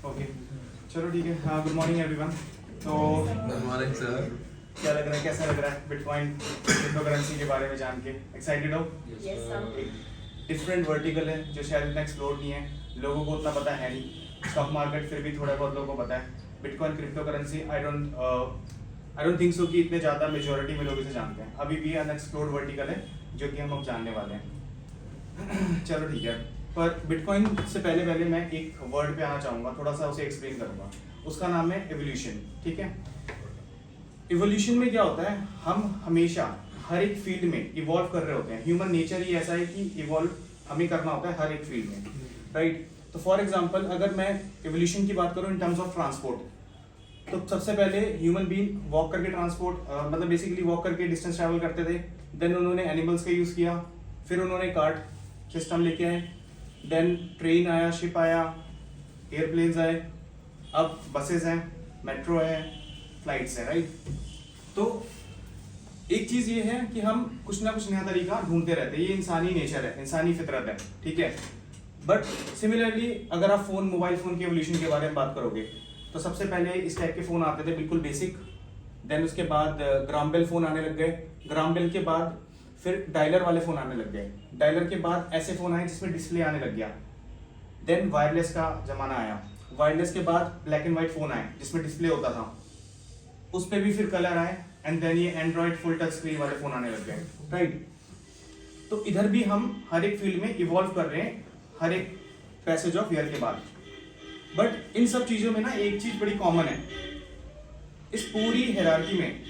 Okay, चलो ठीक है। हाँ, गुड मॉर्निंग एवरीवन। तो गुड मॉर्निंग सर। क्या लग रहा है, कैसा लग रहा है बिटकॉइन क्रिप्टो करेंसी के बारे में जान के? एक्साइटेड हो? Yes, sir. डिफरेंट वर्टिकल है जो शायद इतना एक्सप्लोर नहीं है, लोगों को उतना पता है नहीं। स्टॉक मार्केट फिर भी थोड़ा बहुत लोगों को पता है। Bitcoin crypto currency I don't think so कि इतने ज़्यादा मेजोरिटी में लोग इसे जानते हैं। अभी भी अनएक्सप्लोर्ड वर्टिकल है जो कि हम अब जानने वाले हैं। चलो ठीक है, पर बिटकॉइन से पहले मैं एक वर्ड पे आना चाहूँगा, थोड़ा सा उसे एक्सप्लेन करूँगा। उसका नाम है एवोल्यूशन। ठीक है, इवोल्यूशन में क्या होता है, हम हमेशा हर एक फील्ड में इवॉल्व कर रहे होते हैं। ह्यूमन नेचर ही ऐसा है कि इवॉल्व हमें करना होता है हर एक फील्ड में, राइट? तो फॉर एग्जांपल अगर मैं इवोल्यूशन की बात करूं इन टर्म्स ऑफ ट्रांसपोर्ट, तो सबसे पहले ह्यूमन बीइंग वॉक करके ट्रांसपोर्ट मतलब बेसिकली वॉक करके डिस्टेंस ट्रैवल करते थे। देन उन्होंने एनिमल्स का यूज़ किया, फिर उन्होंने कार्ट सिस्टम लेके आए, देन ट्रेन आया, शिप आया, एयरप्लेन्स आए, अब बसेज हैं, मेट्रो है, फ्लाइट्स है, राइट? तो एक चीज ये है कि हम कुछ ना कुछ नया तरीका ढूंढते रहते हैं, ये इंसानी नेचर है, इंसानी फितरत है, ठीक है? बट सिमिलरली अगर आप मोबाइल फोन के एवोल्यूशन के बारे में बात करोगे तो सबसे पहले इस टाइप के फोन आते थे, बिल्कुल बेसिक। देन उसके बाद ग्राम बेल फोन आने लग गए, ग्राम बेल के बाद फिर डायलर वाले फोन आने लग गए, डायलर के बाद ऐसे फोन आए जिसमें डिस्प्ले आने लग गया। देन वायरलेस का जमाना आया, वायरलेस के बाद ब्लैक एंड व्हाइट फोन आए जिसमें डिस्प्ले होता था, उस पर भी फिर कलर आए, एंड देन ये एंड्रॉइड फुल टच स्क्रीन वाले फोन आने लग गए, राइट? तो इधर भी हम हर एक फील्ड में इवॉल्व कर रहे हैं हर एक पैसेज ऑफ ईयर के बाद। बट इन सब चीजों में ना एक चीज बड़ी कॉमन है, इस पूरी हायरार्की में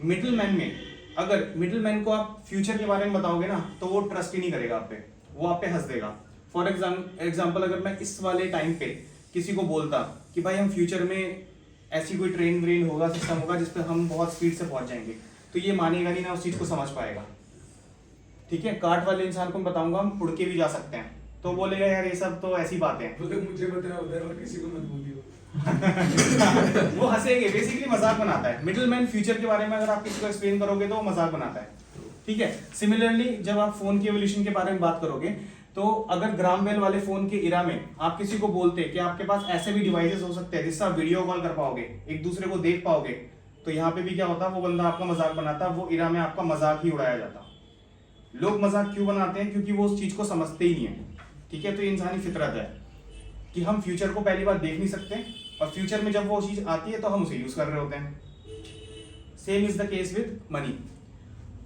मिडिल मैन में, अगर मिडिल मैन को आप फ्यूचर के बारे में बताओगे ना तो वो ट्रस्ट ही नहीं करेगा आप पे, वो आप पे हंस देगा। फॉर एग्जाम्पल अगर मैं इस वाले टाइम पे किसी को बोलता कि भाई हम फ्यूचर में ऐसी कोई ट्रेन व्रेन होगा, सिस्टम होगा जिस पे हम बहुत स्पीड से पहुंच जाएंगे, तो ये मानेगा नहीं ना, उस चीज को समझ पाएगा। ठीक है, कार्ट वाले इंसान को मैं बताऊंगा हम उड़ के भी जा सकते हैं, तो बोलेगा यार ये सब तो ऐसी बातें हैं। मुझे बताया उधर और किसी को मत बोलियो। वो हंसेंगे, बेसिकली मजाक बनाता है। मिडिल मैन फ्यूचर के बारे में अगर आप किसी को एक्सप्लेन करोगे तो वो मजाक बनाता है, ठीक है? सिमिलरली जब आप फोन की एवोल्यूशन के बारे में बात करोगे तो अगर ग्राम बेल वाले फोन के इरा में आप किसी को बोलते कि आपके पास ऐसे भी डिवाइसेस हो सकते हैं जिससे आप वीडियो कॉल कर पाओगे, एक दूसरे को देख पाओगे, तो यहाँ पे भी क्या होता, वो बंदा आपका मजाक बनाता, वो इरा में आपका मजाक ही उड़ाया जाता। लोग मजाक क्यों बनाते हैं? क्योंकि वो उस चीज को समझते ही नहीं है, ठीक है? तो ये इंसानी फितरत है कि हम फ्यूचर को पहली बार देख नहीं सकते, और फ्यूचर में जब वो चीज आती है तो हम उसे यूज कर रहे होते हैं। Same is the case with money.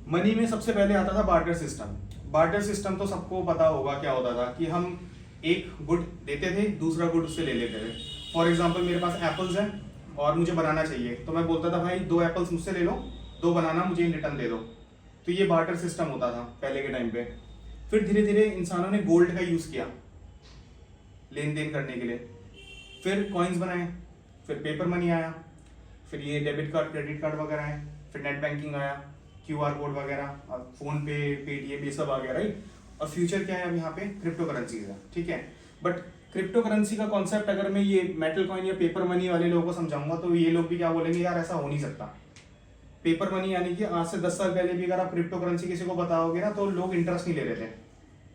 Money में सबसे पहले आता था बार्टर सिस्टम। बार्टर सिस्टम तो सबको पता होगा क्या होता था कि हम एक गुड देते थे, दूसरा गुड उससे ले लेते थे। फॉर एग्जाम्पल मेरे पास एप्पल्स हैं और मुझे बनाना चाहिए, तो मैं बोलता था भाई 2 एप्पल्स मुझसे ले लो, 2 बनाना मुझे इन रिटर्न दे दो। तो ये बार्टर सिस्टम होता था पहले के टाइम पे। फिर धीरे धीरे इंसानों ने गोल्ड का यूज किया लेन देन करने के लिए, फिर कॉइन्स बनाए, फिर पेपर मनी आया, फिर ये डेबिट कार्ड क्रेडिट कार्ड वगैरह आए, फिर नेट बैंकिंग आया, QR कोड वगैरह, फोन पे, पेटीएम, ये सब आ गया, राइट? और फ्यूचर क्या है अब यहाँ पे? क्रिप्टो करेंसीज है, ठीक है? बट क्रिप्टो करेंसी का कॉन्सेप्ट अगर मैं ये मेटल कॉइन या पेपर मनी वाले लोगों को समझाऊंगा तो ये लोग भी क्या बोलेंगे, यार ऐसा हो नहीं सकता। पेपर मनी यानी कि आज से 10 साल पहले भी अगर आप क्रिप्टो करेंसी किसी को बताओगे ना तो लोग इंटरेस्ट नहीं ले रहे थे।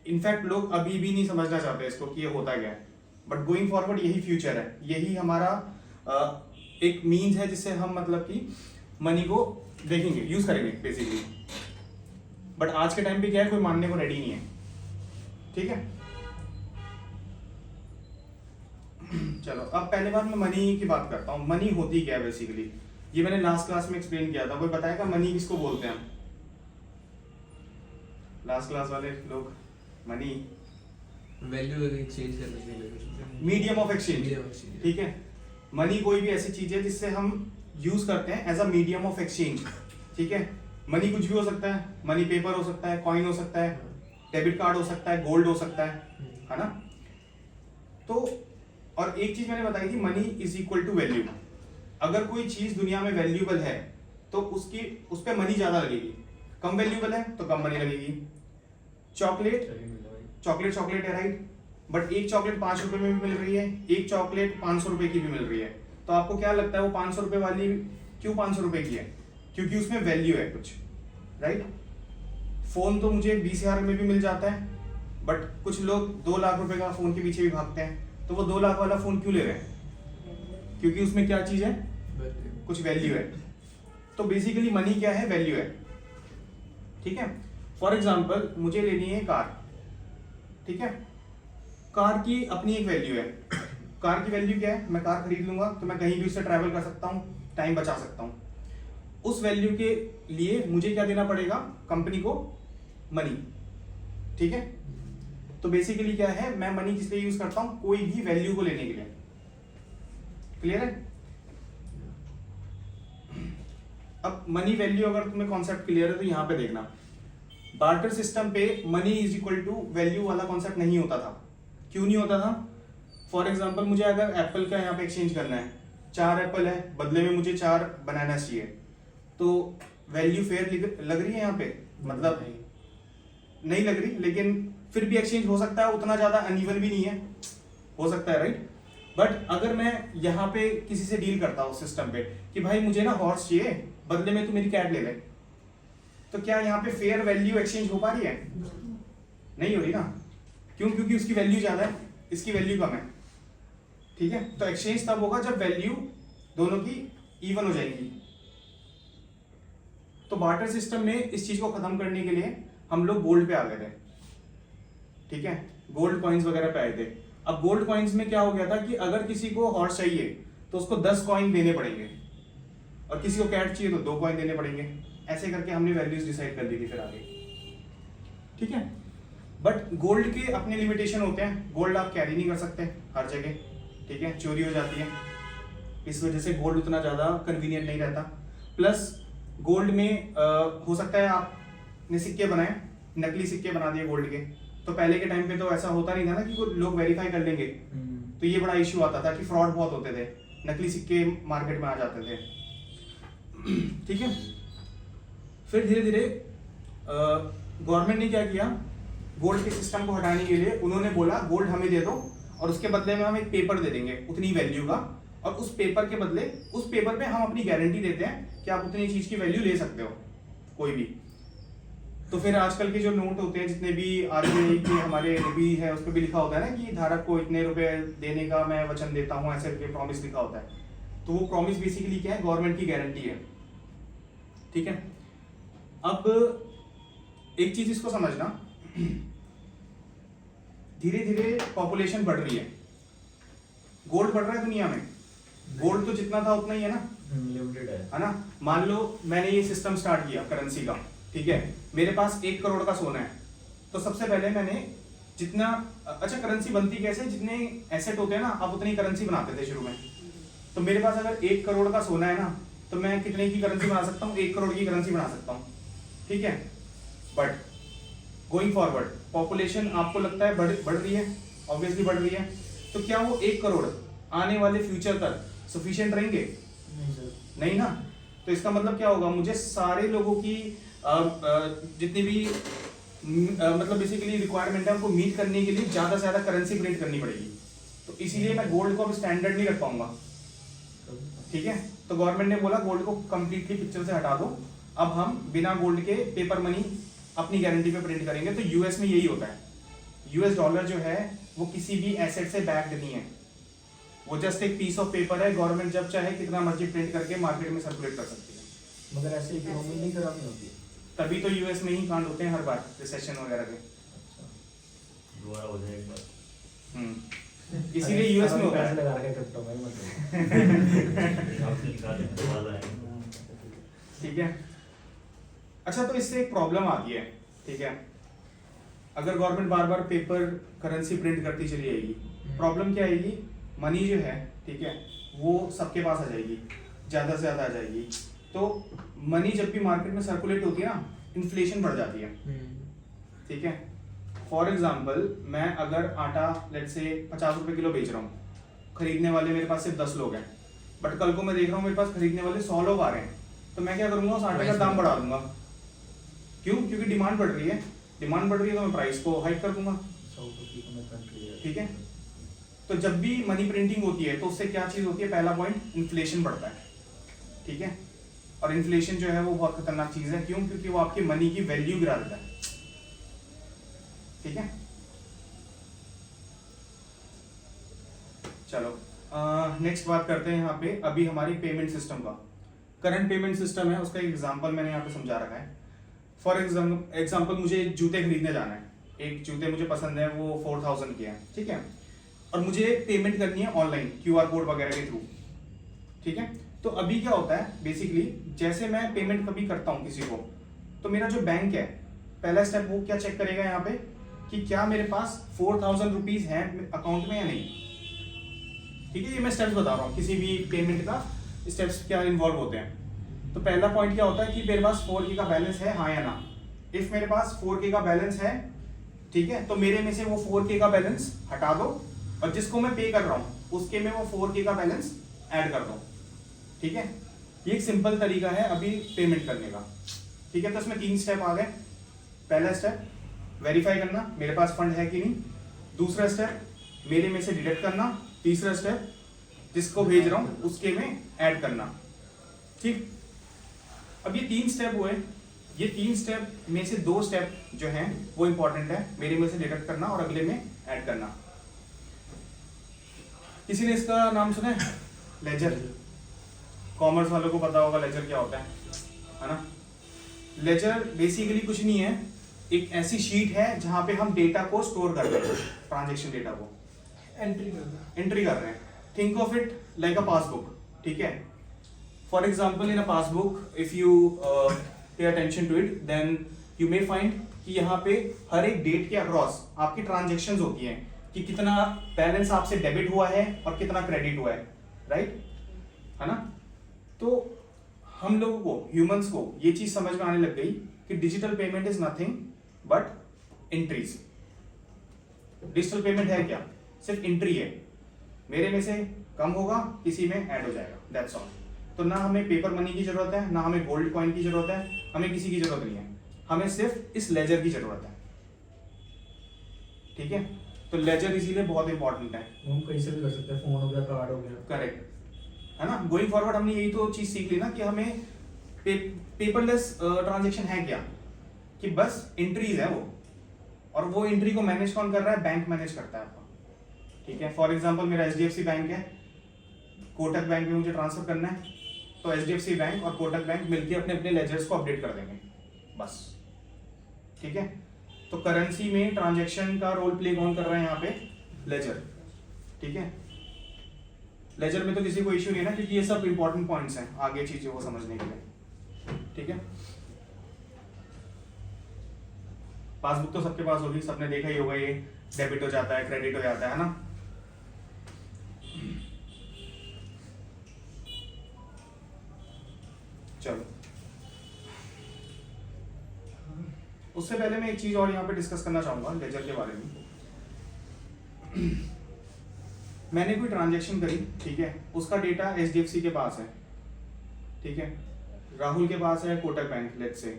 इनफैक्ट लोग अभी भी नहीं समझना चाहते इसको कि ये होता क्या है। बट गोइंग फॉरवर्ड यही फ्यूचर है, यही हमारा एक मीन्स है जिससे हम मतलब कि मनी को देखेंगे, यूज करेंगे बेसिकली। बट आज के टाइम पे क्या है, कोई मानने को रेडी नहीं है, ठीक है? चलो अब पहले बार मैं मनी की बात करता हूँ। मनी होती क्या है बेसिकली, ये मैंने लास्ट क्लास में एक्सप्लेन किया था। कोई बताएगा मनी किसको बोलते हैं? लास्ट क्लास वाले लोग, मनी वैल्यू एक्सचेंज करने के लिए medium of exchange, Medium of exchange. ठीक है? मनी कोई भी ऐसी चीज है जिससे हम यूज करते हैं as a medium of exchange, ठीक है? मनी कुछ भी हो सकता है, मनी पेपर हो सकता है, कॉइन हो सकता है, डेबिट कार्ड हो सकता है, गोल्ड हो सकता है ना? तो और एक चीज मैंने बताई थी, money is equal to value. अगर कोई चीज दुनिया में वैल्यूएबल है तो उस पर मनी ज्यादा लगेगी, कम वैल्यूएबल है तो कम मनी लगेगी। चॉकलेट है, राइट? बट एक चॉकलेट 5 रुपए में भी मिल रही है, एक चॉकलेट 500 रुपए की भी मिल रही है। तो आपको क्या लगता है वो 500 रुपए वाली क्यों 500 रुपए की है? क्योंकि उसमें वैल्यू है कुछ, राइट? फोन तो मुझे 20,000 में भी मिल जाता है, बट कुछ लोग 2 लाख रुपए का फोन के पीछे भी भागते हैं, तो वो 2 लाख वाला फोन क्यों ले रहे हैं? क्योंकि उसमें क्या चीज है, Value. कुछ वैल्यू है। तो बेसिकली मनी क्या है, वैल्यू है, ठीक है। फॉर एग्जाम्पल मुझे लेनी है कार, ठीक है, कार की अपनी एक वैल्यू है। कार की वैल्यू क्या है, मैं कार खरीद लूंगा तो मैं कहीं भी उससे ट्रैवल कर सकता हूँ, टाइम बचा सकता हूँ। उस वैल्यू के लिए मुझे क्या देना पड़ेगा, कंपनी को मनी, ठीक है। तो बेसिकली क्या है, मैं मनी किस लिए यूज करता हूँ, कोई भी वैल्यू को लेने के लिए। क्लियर है। अब मनी वैल्यू अगर तुम्हें कॉन्सेप्ट क्लियर है तो यहां पे देखना, बार्टर सिस्टम पे money is equal to value वाला कॉन्सेप्ट नहीं होता था। क्यों नहीं होता था? फॉर एग्जांपल मुझे अगर एप्पल का यहाँ पे एक्सचेंज करना है, 4 एप्पल है, बदले में मुझे 4 बनाना चाहिए, तो वैल्यू फेयर लग रही है यहाँ पे, मतलब नहीं लग रही, लेकिन फिर भी एक्सचेंज हो सकता है, उतना ज्यादा अनइवन भी नहीं है, हो सकता है, राइट। बट अगर मैं यहाँ पे किसी से डील करता हूँ सिस्टम पे कि भाई मुझे ना हॉर्स चाहिए, बदले में तू मेरी कैट ले ले, तो क्या यहाँ पे फेयर वैल्यू एक्सचेंज हो पा रही है? नहीं हो रही ना। क्यों? क्योंकि उसकी वैल्यू ज्यादा है, इसकी वैल्यू कम है, ठीक है। तो एक्सचेंज तब होगा जब वैल्यू दोनों की इवन हो जाएगी। तो बार्टर सिस्टम में इस चीज को खत्म करने के लिए हम लोग गोल्ड पे आ गए थे, ठीक है, गोल्ड कॉइन्स वगैरह पे आए थे। अब गोल्ड कॉइन्स में क्या हो गया था कि अगर किसी को हॉर्स चाहिए तो उसको 10 कॉइन देने पड़ेंगे, और किसी को कैट चाहिए तो 2 कॉइन देने पड़ेंगे। ऐसे करके हमने वैल्यूज डिसाइड कर दी थी फिर आगे, ठीक है। बट गोल्ड के अपने लिमिटेशन होते हैं, गोल्ड आप कैरी नहीं कर सकते हर जगह, ठीक है, चोरी हो जाती है, इस वजह से गोल्ड उतना ज्यादा कन्वीनियंट नहीं रहता। प्लस गोल्ड में हो सकता है आपने सिक्के बनाए, नकली सिक्के बना दिए गोल्ड के, तो पहले के टाइम पे तो ऐसा होता नहीं था ना कि लोग वेरीफाई कर लेंगे, तो ये बड़ा इश्यू आता था कि फ्रॉड बहुत होते थे, नकली सिक्के मार्केट में आ जाते थे, ठीक है। फिर धीरे धीरे गवर्नमेंट ने क्या किया, गोल्ड के सिस्टम को हटाने के लिए उन्होंने बोला गोल्ड हमें दे दो और उसके बदले में हम एक पेपर दे देंगे उतनी वैल्यू का, और उस पेपर के बदले उस पेपर पे हम अपनी गारंटी देते हैं कि आप उतनी चीज की वैल्यू ले सकते हो कोई भी। तो फिर आजकल के जो नोट होते हैं जितने भी आरबीआई के हमारे भी है, उस पर भी लिखा होता है ना कि धारक को इतने रुपए देने का मैं वचन देता हूँ, ऐसे करके प्रॉमिस लिखा होता है। तो वो प्रॉमिस बेसिकली क्या है, गवर्नमेंट की गारंटी है, ठीक है। अब एक चीज इसको समझना, धीरे धीरे पॉपुलेशन बढ़ रही है, गोल्ड बढ़ रहा है दुनिया में, गोल्ड तो जितना था उतना ही है ना, लिमिटेड है ना। मान लो मैंने ये सिस्टम स्टार्ट किया करेंसी का, ठीक है, मेरे पास 1 करोड़ का सोना है, तो सबसे पहले मैंने जितना, अच्छा करेंसी बनती कैसे, जितने एसेट होते हैं ना आप उतनी करेंसी बनाते थे शुरू में। तो मेरे पास अगर 1 करोड़ का सोना है ना, तो मैं कितने की करेंसी बना सकता हूँ, 1 करोड़ की करेंसी बना सकता हूँ, ठीक है। बट गोइंग फॉरवर्ड पॉपुलेशन आपको लगता है बढ़ रही है, ऑब्वियसली बढ़ रही है, तो क्या वो 1 करोड़ आने वाले फ्यूचर तक सफिशिएंट रहेंगे? नहीं सर। नहीं ना। तो इसका मतलब क्या होगा, मुझे सारे लोगों की जितनी भी मतलब बेसिकली रिक्वायरमेंट है उनको मीट करने के लिए ज्यादा से ज्यादा करेंसी प्रिंट करनी पड़ेगी। तो इसीलिए मैं गोल्ड को अब स्टैंडर्ड नहीं रख पाऊंगा, ठीक है। तो गवर्नमेंट ने बोला गोल्ड को कंप्लीटली पिक्चर से हटा दो, अब हम बिना गोल्ड के पेपर मनी अपनी गारंटी पे प्रिंट करेंगे। तो यूएस में यही होता है, यूएस डॉलर जो है वो किसी भी एसेट से बैक्ड नहीं है, वो जस्ट एक पीस ऑफ पेपर है, गवर्नमेंट जब चाहे कितना मर्जी प्रिंट करके मार्केट में सर्कुलेट कर सकती है। मगर ऐसे इकोनॉमी नहीं खराब नहीं होती? तभी तो यूएस में ही कांड होते हैं हर बार रिसेशन वगैरह के। दोबारा हो जाए एक बार। इसीलिए यूएस में होता पैसे है। लगा रखे क्रिप्टो में मतलब आपसे निकालने वाला है। ठीक है। अच्छा, तो इससे एक प्रॉब्लम आती है, ठीक है, अगर गवर्नमेंट बार बार पेपर करेंसी प्रिंट करती चली जाएगी, प्रॉब्लम क्या आएगी, मनी जो है, ठीक है, वो सबके पास आ जाएगी, ज्यादा से ज्यादा आ जाएगी। तो मनी जब भी मार्केट में सर्कुलेट होती है ना, इन्फ्लेशन बढ़ जाती है, ठीक है। फॉर एग्जाम्पल मैं अगर आटा लेट्स से 50 रुपए किलो बेच रहा हूँ, खरीदने वाले मेरे पास सिर्फ 10 लोग हैं, बट कल को मैं देख रहा हूँ मेरे पास खरीदने वाले 100 लोग आ रहे हैं, तो मैं क्या करूंगा, उस आटे का दाम बढ़ा दूंगा। क्यों? क्योंकि डिमांड बढ़ रही है, डिमांड बढ़ रही है तो मैं प्राइस को हाइक कर दूंगा, ठीक है। तो जब भी मनी प्रिंटिंग होती है तो उससे क्या चीज होती है, पहला पॉइंट इन्फ्लेशन बढ़ता है, ठीक है। और इन्फ्लेशन जो है वो बहुत खतरनाक चीज है, क्यों? क्योंकि वो आपकी मनी की वैल्यू गिरा देता है, ठीक है। चलो नेक्स्ट बात करते हैं यहाँ पे अभी हमारी पेमेंट सिस्टम का। करंट पेमेंट सिस्टम है, उसका एक एग्जांपल मैंने यहाँ पे समझा रखा है। फॉर एग्जांपल मुझे जूते खरीदने जाना है, एक जूते मुझे पसंद है, वो 4000 के हैं, ठीक है, और मुझे पेमेंट करनी है ऑनलाइन QR कोड वगैरह के थ्रू, ठीक है। तो अभी क्या होता है बेसिकली, जैसे मैं पेमेंट कभी करता हूँ किसी को, तो मेरा जो बैंक है पहला स्टेप वो क्या चेक करेगा यहाँ पे कि क्या मेरे पास 4000 रुपीज है अकाउंट में या नहीं, ठीक है। ये मैं स्टेप्स बता रहा हूँ, किसी भी पेमेंट का स्टेप्स क्या इन्वॉल्व होते हैं। तो पहला पॉइंट क्या होता है कि मेरे पास 4K का बैलेंस है, हाँ या ना। इफ मेरे पास 4K का बैलेंस है, ठीक है, तो मेरे में से वो 4K का बैलेंस हटा दो और जिसको मैं पे कर रहा हूँ उसके में वो 4K का बैलेंस ऐड कर दो, ठीक है। ये एक सिंपल तरीका है अभी पेमेंट करने का, ठीक है। तो इसमें 3 स्टेप आ गए। पहला स्टेप वेरीफाई करना मेरे पास फंड है कि नहीं, दूसरा स्टेप मेरे में से डिडक्ट करना, तीसरा स्टेप जिसको भेज रहा हूं उसके में ऐड करना, ठीक। अब ये 3 स्टेप हुए, ये 3 स्टेप में से 2 स्टेप जो हैं वो इंपॉर्टेंट है, मेरे में से डिडक्ट करना और अगले में ऐड करना। किसी ने इसका नाम सुना है? लेजर। कॉमर्स वालों को पता होगा लेजर क्या होता है ना। लेजर बेसिकली कुछ नहीं है, एक ऐसी शीट है जहां पे हम डेटा को स्टोर कर रहे हैं, ट्रांजैक्शन डेटा को एंट्री कर रहे हैं। Think of it like a passbook, ठीक है। For example in a passbook if you pay attention to it then you may find कि यहाँ पे हर एक डेट के अक्रॉस आपकी ट्रांजैक्शंस होती हैं कि कितना बैलेंस आपसे डेबिट हुआ है और कितना क्रेडिट हुआ है, राइट, है ना। तो हम लोगों को, ह्यूमंस को ये चीज समझ में आने लग गई कि digital payment is nothing but entries. Digital payment है क्या? सिर्फ एंट्री है, मेरे में से कम होगा किसी में ऐड हो जाएगा, दैट्स ऑल। तो ना हमें पेपर मनी की जरूरत है, ना हमें गोल्ड कॉइन की जरूरत है, हमें किसी की जरूरत नहीं है, हमें सिर्फ इस लेजर की जरूरत है, ठीक है। तो लेजर इसीलिए बहुत इंपॉर्टेंट है। हम कहीं से भी कर सकते हैं, फोन हो गया, कार्ड हो गया, करेक्ट है ना। गोइंग फॉरवर्ड हमने यही तो चीज सीख ली ना कि हमें पेपरलेस ट्रांजैक्शन है क्या, कि बस एंट्रीज है वो, और वो एंट्री को मैनेज कौन कर रहा है? बैंक मैनेज करता है आपका, ठीक है। फॉर एग्जांपल मेरा HDFC बैंक है, कोटक बैंक में मुझे ट्रांसफर करना है, तो HDFC बैंक और कोटक बैंक मिलकर अपने अपने लेजर्स को अपडेट कर देंगे, बस, ठीक है। तो करेंसी में ट्रांजैक्शन का रोल प्ले कौन कर रहा है यहाँ पे? लेजर, ठीक है। लेजर में तो किसी को इश्यू नहीं है ना, क्योंकि ये सब इंपॉर्टेंट पॉइंट्स हैं आगे चीजों को समझने के लिए, ठीक है। पासबुक तो सबके पास होगी, सबने देखा ही होगा, ये डेबिट हो जाता है, क्रेडिट हो जाता है ना। चलो, उससे पहले मैं एक चीज और यहाँ पे डिस्कस करना चाहूंगा लेजर के बारे में। मैंने कोई ट्रांजैक्शन करी, ठीक है, उसका डेटा HDFC के पास है, ठीक है, राहुल के पास है कोटक बैंक, लेट्स से।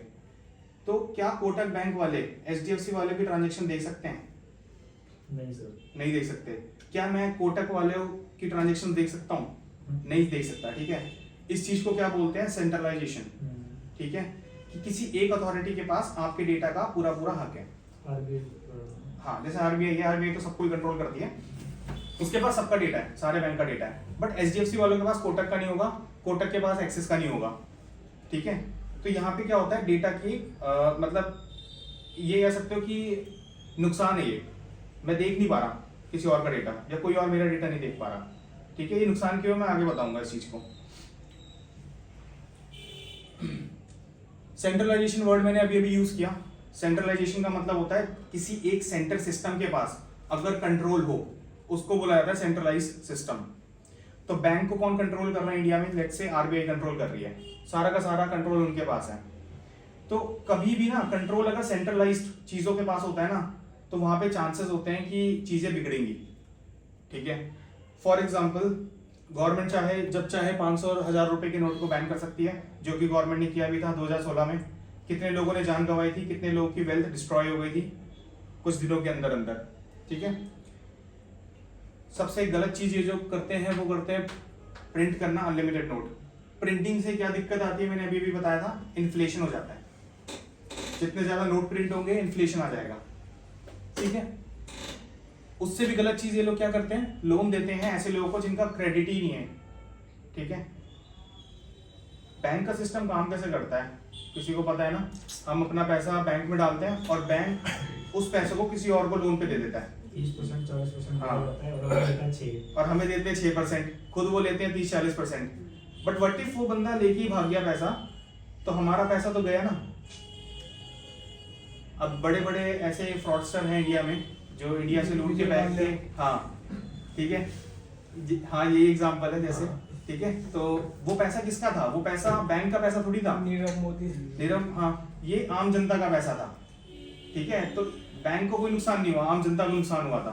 तो क्या कोटक बैंक वाले HDFC वाले भी ट्रांजैक्शन देख सकते हैं? नहीं सर, नहीं देख सकते। क्या मैं कोटक वाले की ट्रांजैक्शन देख सकता हूँ? नहीं देख सकता, ठीक है। इस चीज को क्या बोलते हैं? सेंट्रलाइजेशन, ठीक है, कि किसी एक अथॉरिटी के पास आपके डेटा का पूरा पूरा हक है। हाँ, जैसे RBI है, RBI तो सबको कंट्रोल करती है, उसके पास सबका डेटा है, सारे बैंक का डेटा है। बट HDFC वालों के पास कोटक का नहीं होगा, कोटक के पास एक्सिस का नहीं होगा, ठीक है। तो यहाँ पे क्या होता है, डेटा की मतलब ये कह सकते हो कि नुकसान है, ये मैं देख नहीं पा रहा किसी और का डेटा, या कोई और मेरा डेटा नहीं देख पा रहा, ठीक है। ये नुकसान क्यों, मैं आगे बताऊंगा इस चीज को। सेंट्रलाइजेशन वर्ड मैंने अभी अभी यूज किया। सेंट्रलाइजेशन का मतलब होता है किसी एक सेंटर सिस्टम के पास अगर कंट्रोल हो, उसको बोला जाता है सेंट्रलाइज सिस्टम। तो बैंक को कौन कंट्रोल कर रहा है इंडिया में? लेट्स से RBI कंट्रोल कर रही है, सारा का सारा कंट्रोल उनके पास है। तो कभी भी ना कंट्रोल अगर सेंट्रलाइज्ड चीजों के पास होता है ना, तो वहां पे चांसेस होते हैं कि चीजें बिगड़ेंगी, ठीक है। फॉर एग्जाम्पल गवर्नमेंट चाहे जब चाहे 500 और 1000 रुपए के नोट को बैन कर सकती है, जो कि गवर्नमेंट ने किया भी था 2016 में। कितने लोगों ने जान गंवाई थी, कितने लोगों की वेल्थ डिस्ट्रॉय हो गई थी कुछ दिनों के अंदर अंदर, ठीक है। सबसे गलत चीज ये जो करते हैं वो करते हैं प्रिंट करना अनलिमिटेड नोट। प्रिंटिंग से क्या दिक्कत आती है, मैंने अभी भी बताया था, इन्फ्लेशन हो जाता है। जितने ज्यादा नोट प्रिंट होंगे इन्फ्लेशन आ जाएगा, ठीक है। उससे भी गलत चीज ये लोग क्या करते हैं, लोन देते हैं ऐसे लोगों को जिनका क्रेडिट ही नहीं है। ठीक है, बैंक का सिस्टम काम कैसे करता है किसी को पता है ना? हम अपना पैसा बैंक में डालते हैं और बैंक उस पैसे को किसी और को लोन पे दे देता है 30% 40% हाँ। होता है और हमें देता है 6। और हमें देते हैं 6%, खुद वो लेते हैं 30-40%। बट व्हाट इफ वो बंदा लेके ही भाग गया पैसा, तो हमारा पैसा तो गया ना। अब बड़े बड़े ऐसे फ्रॉडस्टर हैं इंडिया में जो इंडिया से लूट के बैग के, हाँ ठीक है, हाँ ये एग्जांपल है जैसे, ठीक है। तो वो पैसा किसका था? वो पैसा बैंक का पैसा थोड़ी था, नीरव मोदी। नीरव, हाँ ये आम जनता का पैसा था। ठीक है, तो बैंक को कोई नुकसान नहीं हुआ, आम जनता को नुकसान हुआ था।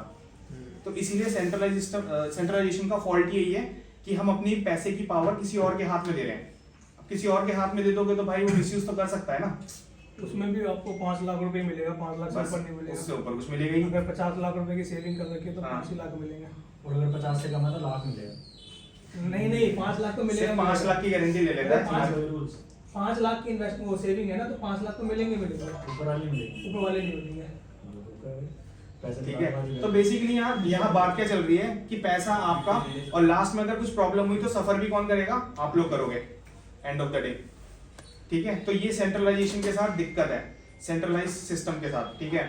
तो इसीलिए सेंट्रलाइजेशन का फॉल्ट यही है कि हम अपनी पैसे की पावर किसी और के हाथ में दे रहे हैं। अब किसी और के हाथ में दे दोगे तो भाई वो मिसयूज तो कर सकता है ना। उसमें भी आपको 5 लाख रुपए मिलेगा, 5 लाख से बस ऊपर नहीं मिलेगा। उससे ऊपर कुछ मिलेगा ही नहीं। अगर 50 लाख रुपए की सेविंग कर रखी है तो हाँ। 5 लाख मिलेंगे। और अगर 50 से कमा तो लाख मिलेगा। नहीं 5 लाख तो मिलेगा। सिर्फ 5 लाख की गारंटी ले लेता है। पाँच- कोई रूल्स 5 लाख की इन्वेस्ट वो सेविंग है ना, तो 5 लाख तो मिलेंगे मिलेगा, ऊपर वाले मिलेंगे। ऊपर वाले नहीं मिलेंगे। पैसे ठीक है, तो बेसिकली यहाँ बात क्या चल रही है कि पैसा आपका, और लास्ट में अगर कुछ प्रॉब्लम हुई तो सफर भी कौन करेगा? आप लोग करोगे एंड ऑफ द डे। ठीक है, तो ये सेंट्रलाइजेशन के साथ दिक्कत है, सेंट्रलाइज सिस्टम के साथ। ठीक है,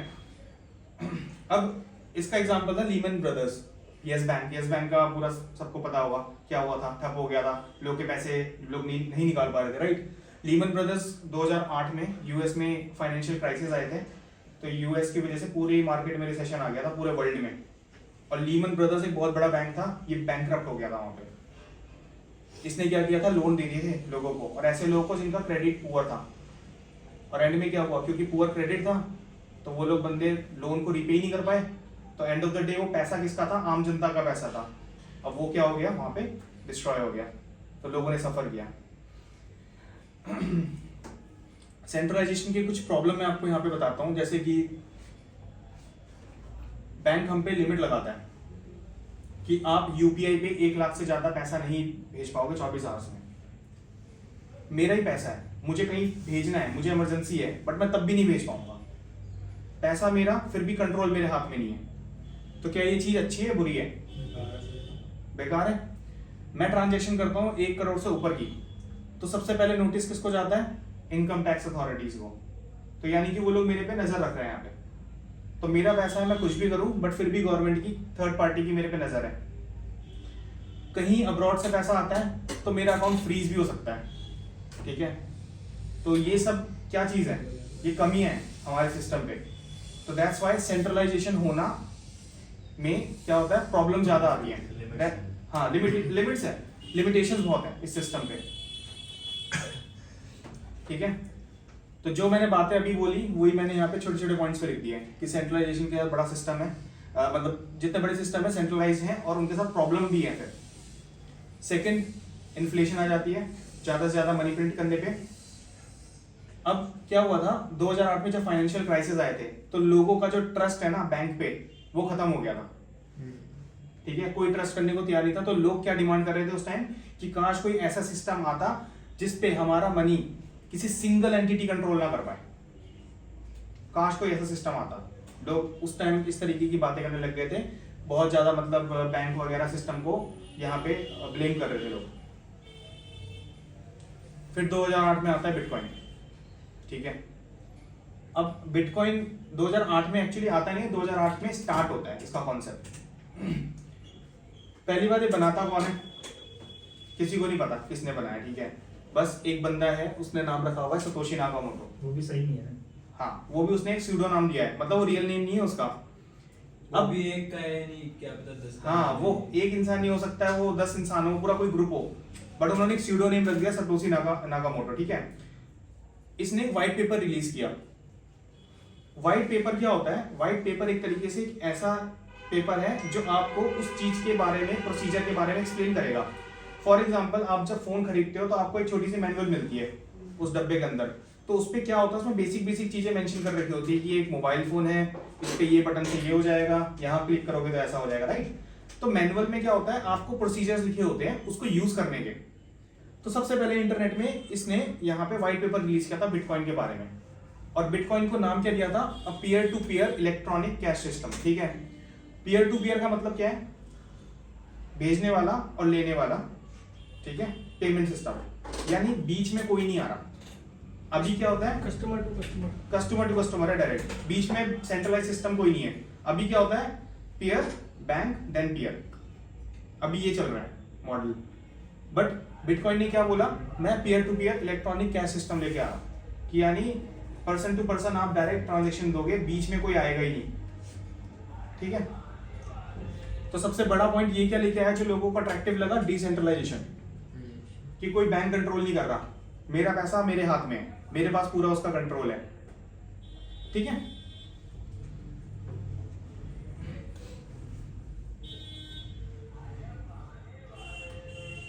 अब इसका एग्जांपल था लीमन ब्रदर्स, यस बैंक का पूरा सबको पता होगा क्या हुआ था, ठप हो गया था, लोग के पैसे लोग नहीं निकाल पा रहे थे, राइट। लीमन ब्रदर्स 2008 में यूएस में फाइनेंशियल क्राइसिस आए थे, तो यूएस की वजह से पूरी मार्केट में रिसेशन आ गया था पूरे वर्ल्ड में, और लीमन ब्रदर्स एक बहुत बड़ा बैंक था, ये बैंकरप्ट हो गया था वहां पे। इसने क्या किया था? लोन दे दिए थे लोगों को, और ऐसे लोगों को जिनका क्रेडिट पुअर था। और एंड में क्या हुआ? क्योंकि पुअर क्रेडिट था तो वो लोग बंदे लोन को रिपे नहीं कर पाए, तो एंड ऑफ द डे वो पैसा किसका था? आम जनता का पैसा था। अब वो क्या हो गया? वहां पे डिस्ट्रॉय हो गया, तो लोगों ने सफर किया। सेंट्रलाइजेशन के कुछ प्रॉब्लम मैं आपको यहाँ पे बताता हूँ, जैसे कि बैंक हम पे लिमिट लगाता है कि आप यूपीआई पे 1 लाख से ज्यादा पैसा नहीं भेज पाओगे 24 आवर्स में। मेरा ही पैसा है, मुझे कहीं भेजना है, मुझे इमरजेंसी है, बट मैं तब भी नहीं भेज पाऊंगा। पैसा मेरा, फिर भी कंट्रोल मेरे हाथ में नहीं है। तो क्या ये चीज अच्छी है बुरी है? बेकार है। मैं ट्रांजैक्शन करता हूँ 1 करोड़ से ऊपर की, तो सबसे पहले नोटिस किसको जाता है? इनकम टैक्स अथॉरिटीज को। तो यानी कि वो लोग मेरे पे नजर रख रहे हैं यहाँ पे। तो मेरा पैसा है, मैं कुछ भी करूं, बट फिर भी गवर्नमेंट की, थर्ड पार्टी की मेरे पे नजर है। कहीं अब्रॉड से पैसा आता है तो मेरा अकाउंट फ्रीज भी हो सकता है। ठीक है, तो ये सब क्या चीज है? ये कमी है हमारे सिस्टम पे। तो दैट्स वाई सेंट्रलाइजेशन होना में क्या होता है? प्रॉब्लम ज्यादा आती है। हाँ, लिमिट्स है, लिमिटेशंस बहुत है इस सिस्टम पे। ठीक है, तो जो मैंने बातें अभी बोली वही मैंने यहाँ पे छोटे छोटे पॉइंट्स पे लिख दिए कि सेंट्रलाइजेशन का बड़ा सिस्टम है, मतलब जितने बड़े सिस्टम है सेंट्रलाइज हैं, और उनके साथ प्रॉब्लम भी है। फिर सेकंड, इन्फ्लेशन आ जाती है ज्यादा से ज्यादा मनी प्रिंट करने पे। अब क्या हुआ था 2008 में जब फाइनेंशियल क्राइसिस आए थे, तो लोगों का जो ट्रस्ट है ना बैंक पे, वो खत्म हो गया था। ठीक है, कोई ट्रस्ट करने को तैयार नहीं था। तो लोग क्या डिमांड कर रहे थे उस टाइम कि काश कोई ऐसा सिस्टम आता जिसपे हमारा मनी किसी सिंगल एंटिटी कंट्रोल ना कर पाए। काश कोई ऐसा सिस्टम आता। लोग उस टाइम इस तरीके की बातें करने लग गए थे, बहुत ज्यादा, मतलब बैंक वगैरह सिस्टम को यहाँ पे ब्लेम कर रहे थे लोग। फिर 2008 में आता है बिटकॉइन। ठीक है, अब बिटकॉइन 2008 में एक्चुअली आता नहीं, 2008 में स्टार्ट होता है इसका कॉन्सेप्ट। पहली बात, ये बनाता कौन है किसी को नहीं पता किसने बनाया। ठीक है, बस एक बंदा है, उसने नाम रखा हुआ है सतोशी नाकामोटो। वो भी सही नहीं है। हाँ, वो भी उसने एक स्यूडो नाम दिया है, मतलब वो रियल नेम नहीं है उसका। अब भी एक का है, नहीं क्या पता 10 का। हाँ, वो एक इंसान नहीं हो सकता है, वो 10 इंसान हो, पूरा कोई ग्रुप हो, बट उन्होंने एक स्यूडो नेम रख दिया सतोशी नाकामोटो। ठीक है, इसने एक व्हाइट पेपर रिलीज किया। व्हाइट पेपर क्या होता है? व्हाइट पेपर एक तरीके से एक ऐसा पेपर है जो आपको उस चीज के बारे में, प्रोसीजर के बारे में एक्सप्लेन करेगा। फॉर एग्जाम्पल, आप जब फोन खरीदते हो तो आपको एक छोटी सी मैनुअल मिलती है उस डब्बे के अंदर। तो उस पर क्या होता है? उसमें बेसिक चीजें मेंशन कर रखी होती है कि एक मोबाइल फोन है, इस पे ये बटन से ये हो जाएगा, यहाँ क्लिक करोगे तो ऐसा हो जाएगा, राइट। तो मैनुअल में क्या होता है? आपको प्रोसीजर्स लिखे होते हैं उसको यूज करने के। तो सबसे पहले इंटरनेट में इसने यहाँ पे व्हाइट पेपर रिलीज किया था बिटकॉइन के बारे में, और बिटकॉइन को नाम क्या दिया था? A peer to peer electronic cash system. ठीक है, पीयर टू पीयर का मतलब क्या है? भेजने वाला और लेने वाला, ठीक है, पेमेंट सिस्टम, यानी बीच में कोई नहीं आ रहा। अभी क्या होता है? Customer to customer, customer to customer है डायरेक्ट, बीच में सेंट्रलाइज सिस्टम कोई नहीं है। अभी क्या होता है? पीयर बैंक देन पीयर, अभी ये चल रहा है मॉडल। बट बिटकॉइन ने क्या बोला? मैं peer to peer electronic cash system लेके आ रहा हूं, कि यानी पर्सन टू पर्सन आप डायरेक्ट ट्रांजेक्शन दोगे, बीच में कोई आएगा ही नहीं, ठीक है। तो सबसे बड़ा पॉइंट ये क्या लेके आया जो लोगों को अट्रैक्टिव लगा? डिसेंट्रलाइजेशन, कि कोई बैंक कंट्रोल नहीं कर रहा, मेरा पैसा मेरे हाथ में है, मेरे पास पूरा उसका कंट्रोल है, ठीक है।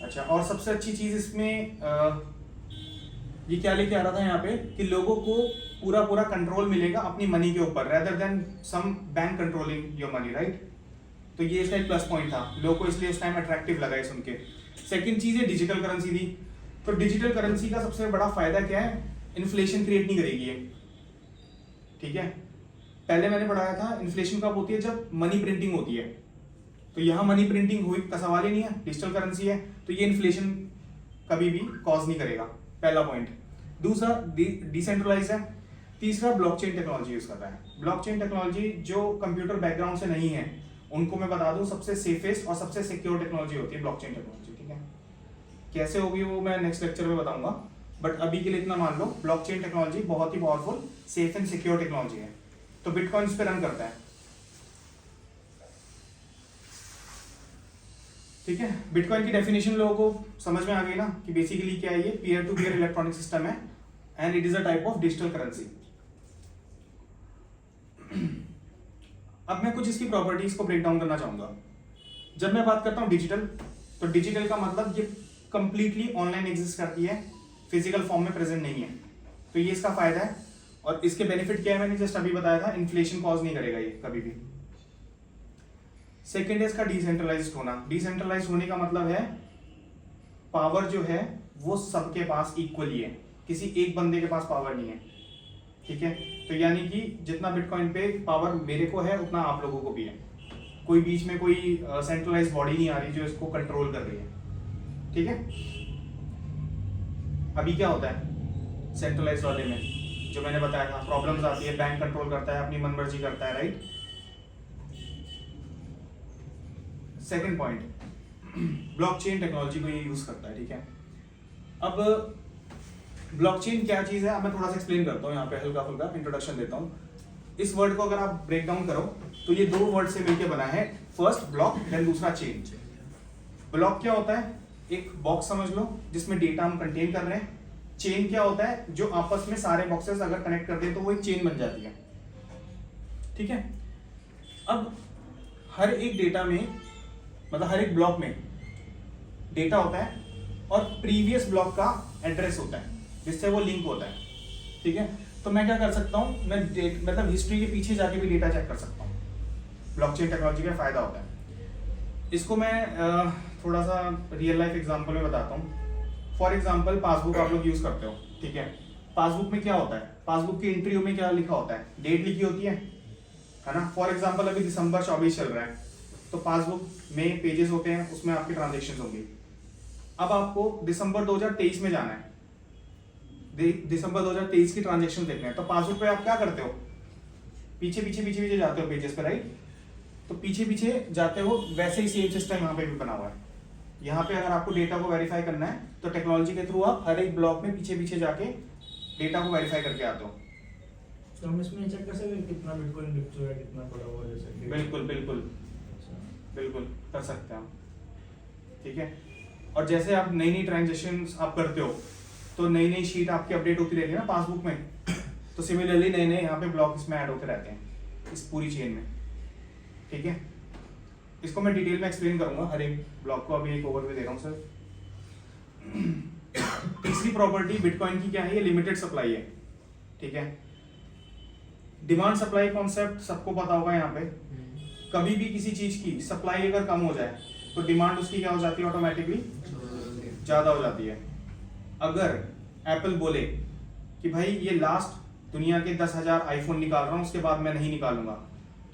अच्छा, और सबसे अच्छी चीज इसमें ये क्या लेके आ रहा था यहाँ पे कि लोगों को पूरा पूरा कंट्रोल मिलेगा अपनी मनी के ऊपर, rather than some bank controlling your money, right. तो ये इसका एक प्लस पॉइंट था, लोगों को इसलिए उस टाइम अट्रैक्टिव लगा ये सुन के। सेकेंड चीज है डिजिटल करेंसी दी। तो डिजिटल करेंसी का सबसे बड़ा फायदा क्या है? इन्फ्लेशन क्रिएट नहीं करेगी ये, ठीक है। पहले मैंने पढ़ाया था इन्फ्लेशन कब होती है? जब मनी प्रिंटिंग होती है। तो यहाँ मनी प्रिंटिंग हुई का सवाल ही नहीं है, डिजिटल करेंसी है, तो ये इन्फ्लेशन कभी भी कॉज नहीं करेगा, पहला पॉइंट। दूसरा डिसेंट्रलाइज है। तीसरा ब्लॉकचेन टेक्नोलॉजी यूज करता है। ब्लॉकचेन टेक्नोलॉजी जो कंप्यूटर बैकग्राउंड से नहीं है उनको मैं बता दूं सबसे सेफेस्ट और सबसे सिक्योर टेक्नोलॉजी होती है ब्लॉकचेन टेक्नोलॉजी, ठीक है। कैसे होगी वो मैं नेक्स्ट लेक्चर में बताऊंगा, बट अभी के लिए इतना मान लो, ब्लॉकचेन टेक्नोलॉजी बहुत ही powerful, safe and secure technology है। तो बिटकॉइन इस पे रन करता है, ठीक है। बिटकॉइन की डेफिनेशन लोगों को समझ में आ गई ना कि बेसिकली क्या है? ये peer to peer electronic system है and it is a type of digital currency. अब मैं कुछ इसकी प्रॉपर्टीज को ब्रेक डाउन करना चाहूंगा। जब मैं बात करता हूं डिजिटल, तो डिजिटल का मतलब ये कंप्लीटली ऑनलाइन एग्जिस्ट करती है, फिजिकल फॉर्म में प्रेजेंट नहीं है। तो ये इसका फायदा है। और इसके बेनिफिट क्या है? मैंने जस्ट अभी बताया था, इन्फ्लेशन कॉज नहीं करेगा ये कभी भी। सेकेंड है इसका डिसेंट्रलाइज्ड होना। डिसेंट्रलाइज्ड होने का मतलब है पावर जो है वो सबके पास इक्वली है, किसी एक बंदे के पास पावर नहीं है, ठीक है। तो यानी कि जितना बिटकॉइन पे पावर मेरे को है उतना आप लोगों को भी है, कोई बीच में कोई सेंट्रलाइज्ड बॉडी नहीं आ रही जो इसको कंट्रोल कर रही है, ठीक है। अभी क्या होता है सेंट्रलाइज्ड वाले में, जो मैंने बताया था, प्रॉब्लम्स आती है, बैंक कंट्रोल करता है, अपनी मनमर्जी करता है, right. Second point, blockchain technology को ये यूज करता है, ठीक है। अब ब्लॉकचेन क्या चीज है, अब मैं थोड़ा सा एक्सप्लेन करता हूँ, यहाँ पे हल्का फुल्का इंट्रोडक्शन देता हूँ। इस वर्ड को अगर आप ब्रेक डाउन करो तो ये दो वर्ड से मिलकर बना है, फर्स्ट ब्लॉक देन दूसरा चेन। ब्लॉक क्या होता है? एक बॉक्स समझ लो जिसमें डेटा हम कंटेन कर रहे हैं। चेन क्या होता है? जो आपस में सारे बॉक्सेस अगर कनेक्ट कर दे तो वो एक चेन बन जाती है, ठीक है। अब हर एक डेटा में, मतलब हर एक ब्लॉक में डेटा होता है और प्रीवियस ब्लॉक का एड्रेस होता है जिससे वो लिंक होता है, ठीक है। तो मैं क्या कर सकता हूँ, मैं मतलब हिस्ट्री के पीछे जाके भी डेटा चेक कर सकता हूँ। ब्लॉकचेन टेक्नोलॉजी का फायदा होता है। इसको मैं थोड़ा सा रियल लाइफ एग्जांपल में बताता हूँ। फॉर एग्जांपल पासबुक आप लोग यूज करते हो, ठीक है। पासबुक में क्या होता है? पासबुक की एंट्री में क्या लिखा होता है? डेट लिखी होती है ना। फॉर एग्जांपल अभी दिसंबर 24 चल रहा है, तो पासबुक में पेजेस होते हैं, उसमें आपकी ट्रांजेक्शन होंगी। अब आपको दिसंबर 2023 में जाना है, दिसंबर 2023 की ट्रांजेक्शन देखना है, तो पासबुक पे आप क्या करते हो? पीछे पीछे पीछे पीछे जाते हो पेजेस पे, राइट। तो पीछे पीछे जाते हो, वैसे ही सेम सिस्टम यहाँ पे भी बना हुआ है। यहाँ पे अगर आपको डेटा को वेरीफाई करना है तो टेक्नोलॉजी के थ्रू आप हर एक ब्लॉक में पीछे पीछे जाके डेटा को वेरीफाई करके आते हो। तो हम इसमें चेक कर सकते हैं कितना बिटकॉइन डिप्स हुआ है, कितना पड़ा हुआ है, जैसे कि बिल्कुल बिल्कुल बिल्कुल कर सकते हैं हम, ठीक है। और जैसे आप नई नई ट्रांजेक्शन आप करते हो तो नई नई शीट आपकी अपडेट होती रहती है ना पासबुक में, तो सिमिलरली नए नए यहाँ पे ब्लॉक इसमें ऐड होते रहते हैं इस पूरी चेन में, ठीक है। इसको मैं डिटेल में एक्सप्लेन करूंगा हर एक ब्लॉक को, अभी एक ओवरव्यू दे रहा हूँ सर। तीसरी प्रॉपर्टी बिटकॉइन की क्या है? ये लिमिटेड सप्लाई है, ठीक है। डिमांड सप्लाई कॉन्सेप्ट सबको पता होगा। यहाँ पे कभी भी किसी चीज की सप्लाई अगर कम हो जाए तो डिमांड उसकी क्या हो जाती है? ऑटोमेटिकली ज्यादा हो जाती है। अगर एप्पल बोले कि भाई ये लास्ट दुनिया के 10,000 आईफोन निकाल रहा हूं, उसके बाद मैं नहीं निकालूंगा,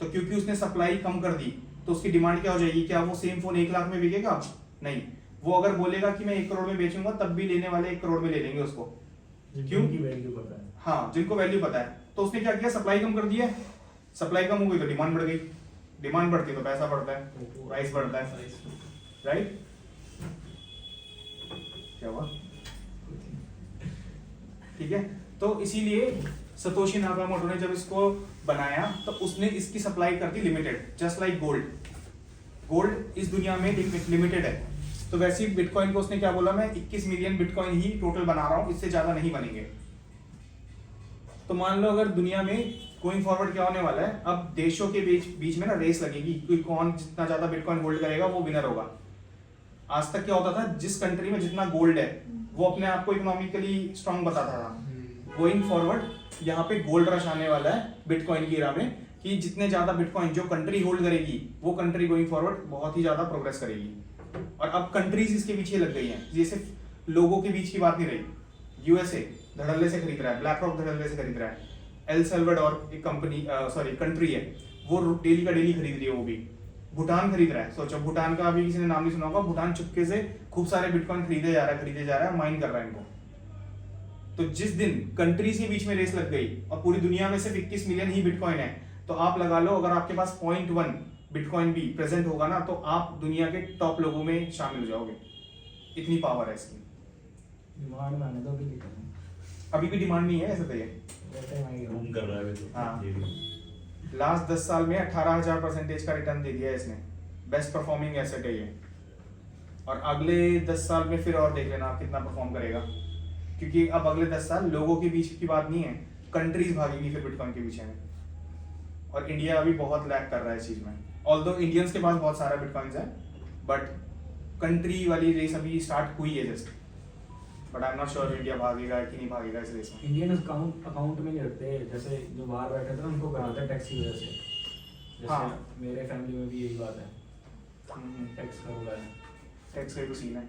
तो क्योंकि उसने सप्लाई कम कर दी तो उसकी डिमांड क्या हो जाएगी? क्या वो सेम फोन 1 लाख में बिकेगा? नहीं, वो अगर बोलेगा कि मैं 1 करोड़ में बेचूंगा तब भी लेने वाले 1 करोड़ में ले लेंगे उसको। क्यों? जिनकी वैल्यू पता है। हाँ, जिनको वैल्यू पता है। तो उसने क्या किया? सप्लाई कम कर दिया। सप्लाई कम हो गई तो डिमांड बढ़ गई, डिमांड बढ़ती है तो पैसा बढ़ता है, प्राइस बढ़ता है, राइट? क्या हुआ? ठीक है, तो इसीलिए सतोशी नाकामोटो ने जब इसको बनाया तो उसने इसकी सप्लाई कर दी limited, just like gold. Gold इस दुनिया में लिमिटेड है, तो वैसे ही बिटकॉइन को उसने क्या बोला, मैं 21 मिलियन बिटकॉइन ही टोटल बना रहा हूं, इससे ज्यादा नहीं बनेंगे। तो मान लो अगर दुनिया में गोइंग फॉरवर्ड क्या होने वाला है, अब देशों के बीच में ना रेस लगेगी, कोई कौन जितना ज्यादा बिटकॉइन होल्ड करेगा वो विनर होगा। आज तक क्या होता था, जिस कंट्री में जितना गोल्ड है वो अपने आप को इकोनॉमिकली स्ट्रांग बताता था। गोइंग फॉरवर्ड यहाँ पे गोल्ड रश आने वाला है बिटकॉइन की एरा में, कि जितने ज्यादा बिटकॉइन जो कंट्री होल्ड करेगी वो कंट्री गोइंग फॉरवर्ड बहुत ही ज्यादा प्रोग्रेस करेगी। और अब कंट्रीज इसके पीछे लग गई हैं, ये सिर्फ लोगों के बीच की बात नहीं रही। यूएसए धड़ल्ले से खरीद रहा है, ब्लैक रॉक धड़ल्ले से खरीद रहा है, एल सल्वाडोर एक कंट्री है, वो डेली का डेली खरीद रही है, वो भी भूटान खरीद रहा है। सोचो, भूटान का अभी किसी ने नाम नहीं सुना होगा, भूटान चुपके से खूब सारे बिटकॉइन खरीदे जा रहा है, माइन कर रहा है इनको। तो जिस दिन कंट्रीज के बीच में रेस लग गई और पूरी दुनिया में सिर्फ 21 मिलियन ही बिटकॉइन है, तो आप लगा लो अगर आपके पास 0.1 बिटकॉइन भी प्रेजेंट होगा ना, तो आप दुनिया के टॉप लोगों में शामिल हो जाओगे, इतनी पावर है इसकी। डिमांड में आने दो, भी दिक्कत नहीं। अभी भी डिमांड नहीं है ऐसे, तो ये वैसे ही आएगी। बूम कर रहा है अभी तो। हाँ। ये भी। लास्ट 10 साल में 18,000% का रिटर्न दे दिया है इसने, बेस्ट परफॉर्मिंग एसेट है ये। और अगले 10 साल में फिर और देख लेना आप कितना परफॉर्म करेगा, क्योंकि अब अगले 10 साल लोगों के बीच की बात नहीं है, कंट्रीज भागेगी फिर बिटकॉइन के पीछे में। और इंडिया अभी बहुत लैग कर रहा है इस चीज में, ऑल्दो इंडियंस के पास बहुत सारा बिटकॉइंस है, बट कंट्री वाली रेस अभी स्टार्ट हुई है just. But I am not sure India भागेगा कि नहीं भागेगा इस रेस में। इंडियन अकाउंट में नहीं रखते, जैसे जो बाहर बैठे थे ना उनको कराते हैं टैक्स की वजह से। जैसे हाँ। मेरे फैमिली में भी यही बात है, टैक्स का रुला है। टैक्स का सीन है।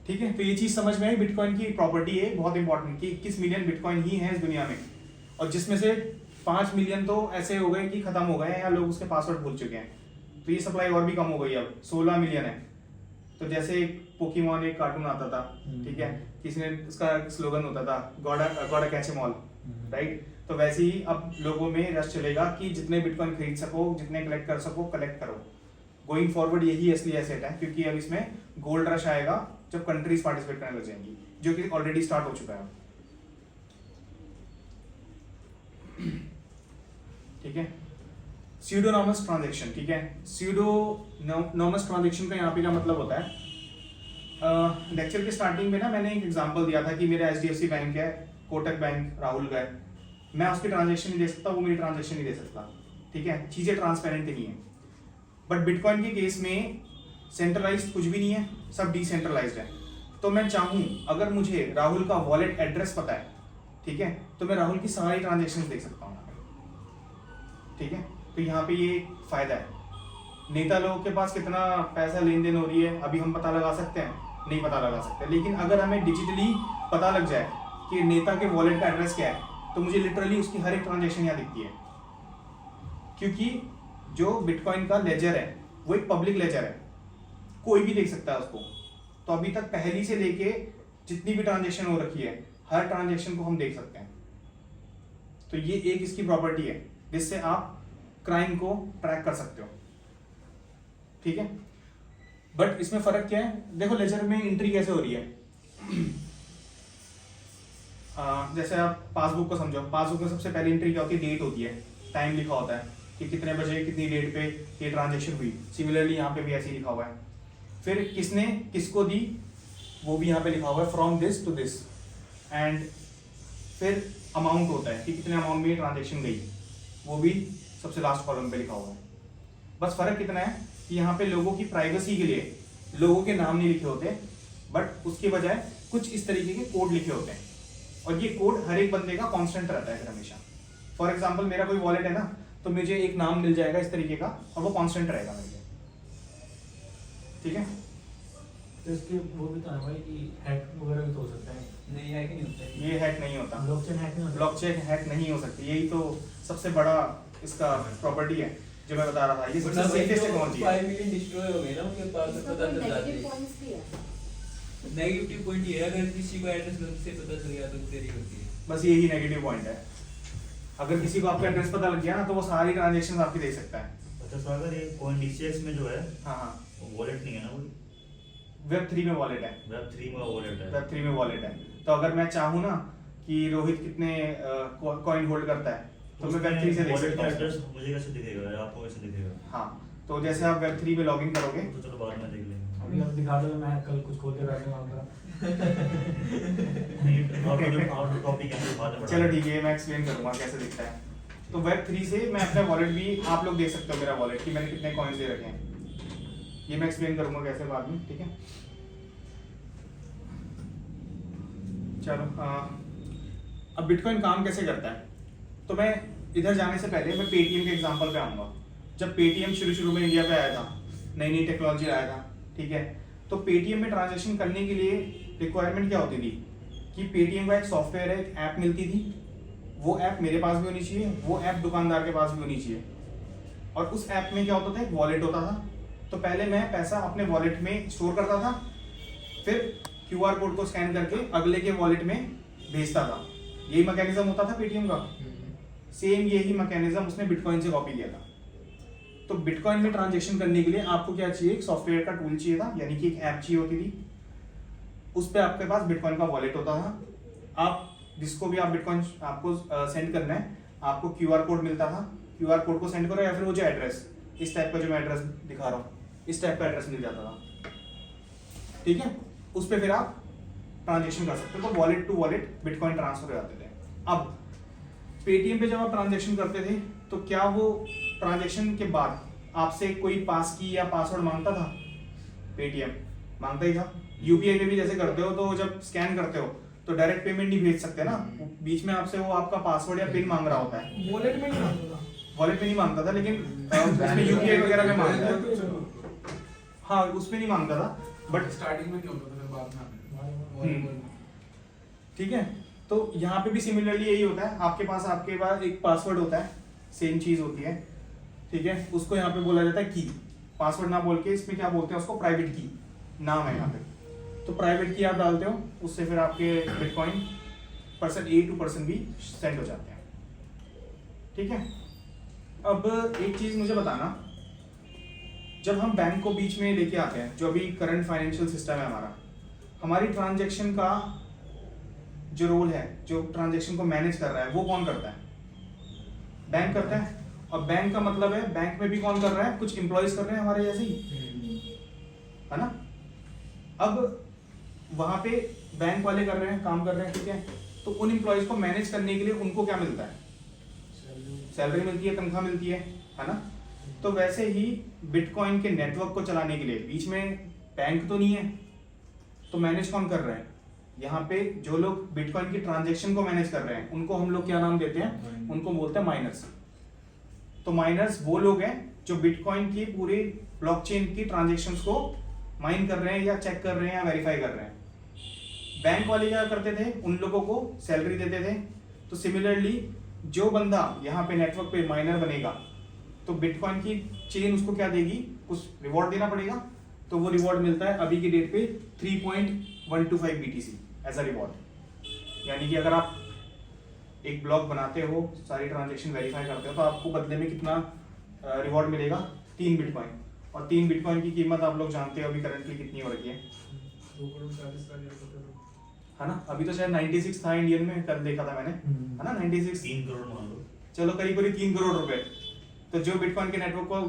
ठीक है, तो ये चीज समझ में आई, बिटकॉइन की प्रॉपर्टी है बहुत इंपॉर्टेंट, कि 21 मिलियन बिटकॉइन ही है इस दुनिया में, और जिसमें से 5 मिलियन तो ऐसे हो गए कि खत्म हो गए हैं या लोग उसके पासवर्ड भूल चुके हैं, तो ये सप्लाई और भी कम हो गई, अब 16 मिलियन है। तो जैसे पोकेमॉन एक कार्टून आता था, ठीक है, किसी ने उसका स्लोगन होता था got catch am all, right? तो वैसे ही अब लोगों में रश चलेगा कि जितने बिटकॉइन खरीद सको, जितने कलेक्ट कर सको, कलेक्ट करो। गोइंग फॉरवर्ड यही असली एसेट है, क्योंकि अब इसमें गोल्ड रश आएगा जब कंट्रीज पार्टिसिपेट करने लग जाएंगी, जो कि ऑलरेडी स्टार्ट हो चुका है। ठीक है, स्यूडोनॉमस ट्रांजैक्शन, ठीक है, स्यूडोनॉमस ट्रांजैक्शन का यहाँ पे क्या मतलब होता है? लेक्चर के स्टार्टिंग में ना मैंने एक एग्जांपल दिया था कि मेरा HDFC बैंक है, कोटक बैंक राहुल का है, मैं उसकी ट्रांजैक्शन नहीं दे सकता, वो मेरी ट्रांजैक्शन नहीं दे सकता, ठीक है, चीजें ट्रांसपेरेंट नहीं है। बट बिटकॉइन के केस में सेंट्रलाइज्ड कुछ भी नहीं है, सब डिसेंट्रलाइज्ड है। तो मैं चाहूँ, अगर मुझे राहुल का वॉलेट एड्रेस पता है, ठीक है, तो मैं राहुल की सारी ट्रांजैक्शंस देख सकता हूँ, ठीक है। तो यहाँ पे ये फायदा है। नेता लोगों के पास कितना पैसा लेन देन हो रही है अभी हम पता लगा सकते हैं? नहीं पता लगा सकते, लेकिन अगर हमें डिजिटली पता लग जाए कि नेता के वॉलेट का एड्रेस क्या है, तो मुझे लिटरली उसकी हर एक ट्रांजैक्शन यहाँ दिखती है, क्योंकि जो बिटकॉइन का लेजर है वो एक पब्लिक लेजर है, कोई भी देख सकता है उसको। तो अभी तक पहली से लेके जितनी भी ट्रांजैक्शन हो रखी है, हर ट्रांजैक्शन को हम देख सकते हैं। तो ये एक इसकी प्रॉपर्टी है जिससे आप क्राइम को ट्रैक कर सकते हो, ठीक है। बट इसमें फर्क क्या है? देखो लेजर में एंट्री कैसे हो रही है। जैसे आप पासबुक को समझो, पासबुक में सबसे पहली एंट्री क्या होती है? डेट होती है, टाइम लिखा होता है कि कितने बजे कितनी डेट पे ये ट्रांजैक्शन हुई। सिमिलरली यहाँ पे भी ऐसे ही लिखा हुआ है। फिर किसने किसको दी वो भी यहाँ पे लिखा हुआ है, from this to this. And फिर अमाउंट होता है कि कितने अमाउंट में ये ट्रांजेक्शन गई, वो भी सबसे लास्ट कॉलम पे लिखा हुआ है। बस फर्क कितना है कि यहाँ पे लोगों की प्राइवेसी के लिए लोगों के नाम नहीं लिखे होते, बट उसके बजाय कुछ इस तरीके के कोड लिखे होते हैं, और ये कोड हर एक बंदे का कांस्टेंट रहता है फिर हमेशा। फॉर एग्जांपल मेरा कोई वॉलेट है ना, तो मुझे एक नाम मिल जाएगा इस तरीके का, और वो कांस्टेंट रहेगा मेरे लिए, ठीक है। तो इसके वो भी तो है भाई कि हैक वगैरह भी तो हो सकता है। नहीं हैक नहीं होता है। ये हैक नहीं होता, ब्लॉकचेन हैक नहीं होता। ब्लॉकचेन हैक नहीं हो सकती, यही तो सबसे बड़ा इसका प्रॉपर्टी है। जो मैं बता रहा था, ये सबसे मतलब सेफेस्ट टेक्नोलॉजी है। 5 मिलियन डिस्ट्रॉय हो गए ना उनके पास, इसका पता कोई चल जाती नेगेटिव है। पॉइंट्स भी है। नेगेटिव पॉइंट ये है, अगर किसी को एड्रेस गलत से पता चल गया तो देरी होती है। बस यही नेगेटिव पॉइंट है। अगर किसी को आपका एड्रेस पता लग गया ना तो वो सारी ट्रांजेक्शन आपकी देख सकता है। अच्छा सागर, ये कॉइन डीसीएक्स में जो है हाँ हाँ, वो वॉलेट नहीं है ना, वो वेब 3 में वॉलेट है। वेब 3 में वॉलेट है। वेब 3 में वॉलेट है। तो अगर मैं चाहूँ ना कि रोहित कितने कॉइन होल्ड करता है तो मैं वेब 3 से देख वॉलेट सकता का हूँ। एड्रेस मुझे कैसे दिखेगा या आपको कैसे दिखेगा? हाँ, तो जैसे आप वेब 3 में लॉगिन करोगे तो चलो बाद में देख लेंगे। अभी आप दिखा दो, मैं कल कुछ खोल के बैठूंगा आपका। आउट ऑफ टॉपिक है, बाद में चलो ठीक है, मैं एक्सप्लेन करूंगा कैसे दिखता है। तो वेब 3 से मैं अपना वॉलेट भी, आप लोग देख सकते हो मेरा वॉलेट कि मैंने कितने कॉइन्स दे रखे हैं। ये मैं एक्सप्लेन करूंगा कैसे बाद में, ठीक है। चलो अब बिटकॉइन काम कैसे करता है, तो मैं इधर जाने से पहले मैं पेटीएम के एग्जांपल पे आऊंगा। जब पेटीएम शुरू में इंडिया पे आया था, नई नई टेक्नोलॉजी आया था, ठीक है, तो पेटीएम में ट्रांजेक्शन करने के लिए रिक्वायरमेंट क्या होती थी कि पेटीएम का एक सॉफ्टवेयर है, एक ऐप मिलती थी। वो ऐप मेरे पास भी होनी चाहिए, वो ऐप दुकानदार के पास भी होनी चाहिए। और उस ऐप में क्या होता था, एक वॉलेट होता था। तो पहले मैं पैसा अपने वॉलेट में स्टोर करता था, फिर क्यूआर कोड को स्कैन करके अगले के वॉलेट में भेजता था। यही मैकेनिज्म होता था पेटीएम का। सेम यही मैकेनिज्म उसने बिटकॉइन से कॉपी किया था। तो बिटकॉइन में ट्रांजेक्शन करने के लिए आपको क्या चाहिए, एक सॉफ्टवेयर का टूल चाहिए था, यानी कि एक ऐप चाहिए होती थी। उस पर आपके पास बिटकॉइन का वॉलेट होता था। आप जिसको भी आप बिटकॉइन आपको सेंड करना है, आपको क्यूआर कोड मिलता था। क्यूआर कोड को सेंड करो या फिर वो जो एड्रेस, इस टाइप का जो मैं एड्रेस दिखा रहा हूँ, इस टाइप का एड्रेस मिल जाता था, ठीक है। उस पर फिर आप ट्रांजेक्शन कर सकते हो। तो wallet to wallet bitcoin transfer हो जाते थे। अब पेटीएम पे जब आप ट्रांजेक्शन करते थे तो क्या वो ट्रांजेक्शन के बाद आपसे कोई पास की या पासवर्ड मांगता था? पेटीएम मांगता ही था। यूपीआई में भी जैसे करते हो तो जब स्कैन करते हो तो डायरेक्ट पेमेंट नहीं भेज सकते ना, बीच में आपसे वो आपका पासवर्ड या पिन मांग रहा होता है। वॉलेट में नहीं मांगता था। वॉलेट में नहीं मांगता था, लेकिन उसमें यूपीआई वगैरह में मांगता है। हाँ, उसमें नहीं मांगता था, बट स्टार्टिंग में क्या होता था, फिर बाद में ठीक है। तो यहाँ पे भी सिमिलरली यही होता है। आपके पास एक पासवर्ड होता है, सेम चीज होती है, ठीक है। उसको यहाँ पे बोला जाता है की। पासवर्ड ना बोल के इसमें क्या बोलते हैं उसको, प्राइवेट की नाम है यहाँ पे। तो प्राइवेट की आप डालते हो, उससे फिर आपके bitcoin person A to person भी सेंड हो जाते हैं, ठीक है। अब एक चीज मुझे बताना, जब हम बैंक को बीच में लेके आते हैं, जो अभी करंट फाइनेंशियल सिस्टम है हमारा, हमारी ट्रांजैक्शन का जो रोल है, जो ट्रांजैक्शन को मैनेज कर रहा है, वो कौन करता है? बैंक करता है। और बैंक का मतलब है, बैंक में भी कौन कर रहा है? कुछ एम्प्लॉयज कर रहे हैं हमारे जैसे ही, है ना। अब वहां पे बैंक वाले कर रहे हैं, काम कर रहे हैं, ठीक है। तो उन एम्प्लॉयज को मैनेज करने के लिए उनको क्या मिलता है? सैलरी मिलती है, तनख्वाह मिलती है ना। तो वैसे ही बिटकॉइन के नेटवर्क को चलाने के लिए बीच में बैंक तो नहीं है, तो मैनेज कौन कर रहे हैं? यहाँ पे जो लोग बिटकॉइन की ट्रांजैक्शन को मैनेज कर रहे हैं, उनको हम लोग क्या नाम देते हैं? उनको बोलते हैं माइनर्स। तो माइनर्स वो लोग हैं जो बिटकॉइन की पूरी ब्लॉकचेन की ट्रांजैक्शंस को माइन कर रहे हैं या चेक कर रहे हैं या वेरीफाई कर रहे हैं। बैंक वाले क्या करते थे? उन लोगों को सैलरी देते थे। तो सिमिलरली जो बंदा यहाँ पे नेटवर्क पे माइनर बनेगा, तो बिटकॉइन की चेन उसको क्या देगी? कुछ रिवॉर्ड देना पड़ेगा। तो वो रिवॉर्ड मिलता है अभी की डेट पे 3.125 BTC एज अ रिवॉर्ड। यानी कि अगर आप एक ब्लॉक बनाते हो, सारी ट्रांजैक्शन वेरीफाई करते हो, तो आपको बदले में कितना रिवॉर्ड मिलेगा? 3 बिटकॉइन। और 3 बिटकॉइन की कीमत आप लोग जानते हो अभी करंटली कितनी हो रही है, 2,40,000 है ना। अभी तो शायद 96 था इंडियन में, कल देखा था मैंने, है ना, 96। 3 करोड़ मान लो। चलो करीब 3 करोड़ रुपए। तो जो बिटकॉइन के नेटवर्क को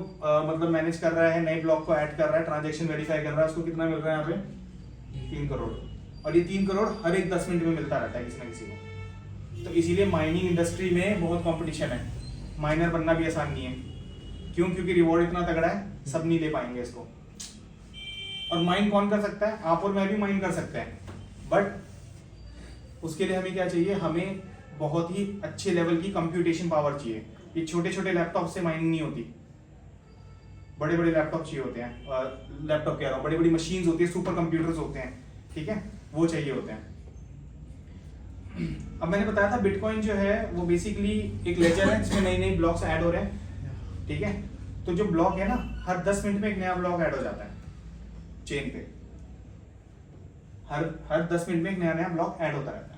मतलब मैनेज कर रहा है, नए ब्लॉक को ऐड कर रहा है, ट्रांजैक्शन वेरीफाई कर रहा है, उसको कितना मिल रहा है यहाँ पे? 3 करोड़। और ये 3 करोड़ हर एक 10 मिनट में मिलता रहता है किसी ना किसी को। तो इसीलिए माइनिंग इंडस्ट्री में बहुत कंपटीशन है। माइनर बनना भी आसान नहीं है। क्यों? क्योंकि रिवॉर्ड इतना तगड़ा है, सब नहीं ले पाएंगे इसको। और माइन कौन कर सकता है? आप और मैं भी माइन कर सकते हैं, बट उसके लिए हमें क्या चाहिए? हमें बहुत ही अच्छे लेवल की कंप्यूटेशन पावर चाहिए। ये छोटे छोटे लैपटॉप से माइनिंग नहीं होती, बड़े बड़े लैपटॉप चाहिए होते हैं। लैपटॉप कह रहा हूँ, बड़ी बड़ी मशीन्स होती है, सुपर कंप्यूटर्स होते हैं, ठीक है, वो चाहिए होते हैं। अब मैंने बताया था बिटकॉइन जो है वो बेसिकली एक लेजर है जिसमें नई नई ब्लॉक्स ऐड हो रहे हैं, ठीक है। तो जो ब्लॉक है ना, हर 10 मिनट में एक नया ब्लॉक ऐड हो जाता है चेन पे। हर 10 मिनट में एक नया नया ब्लॉक ऐड होता रहता है।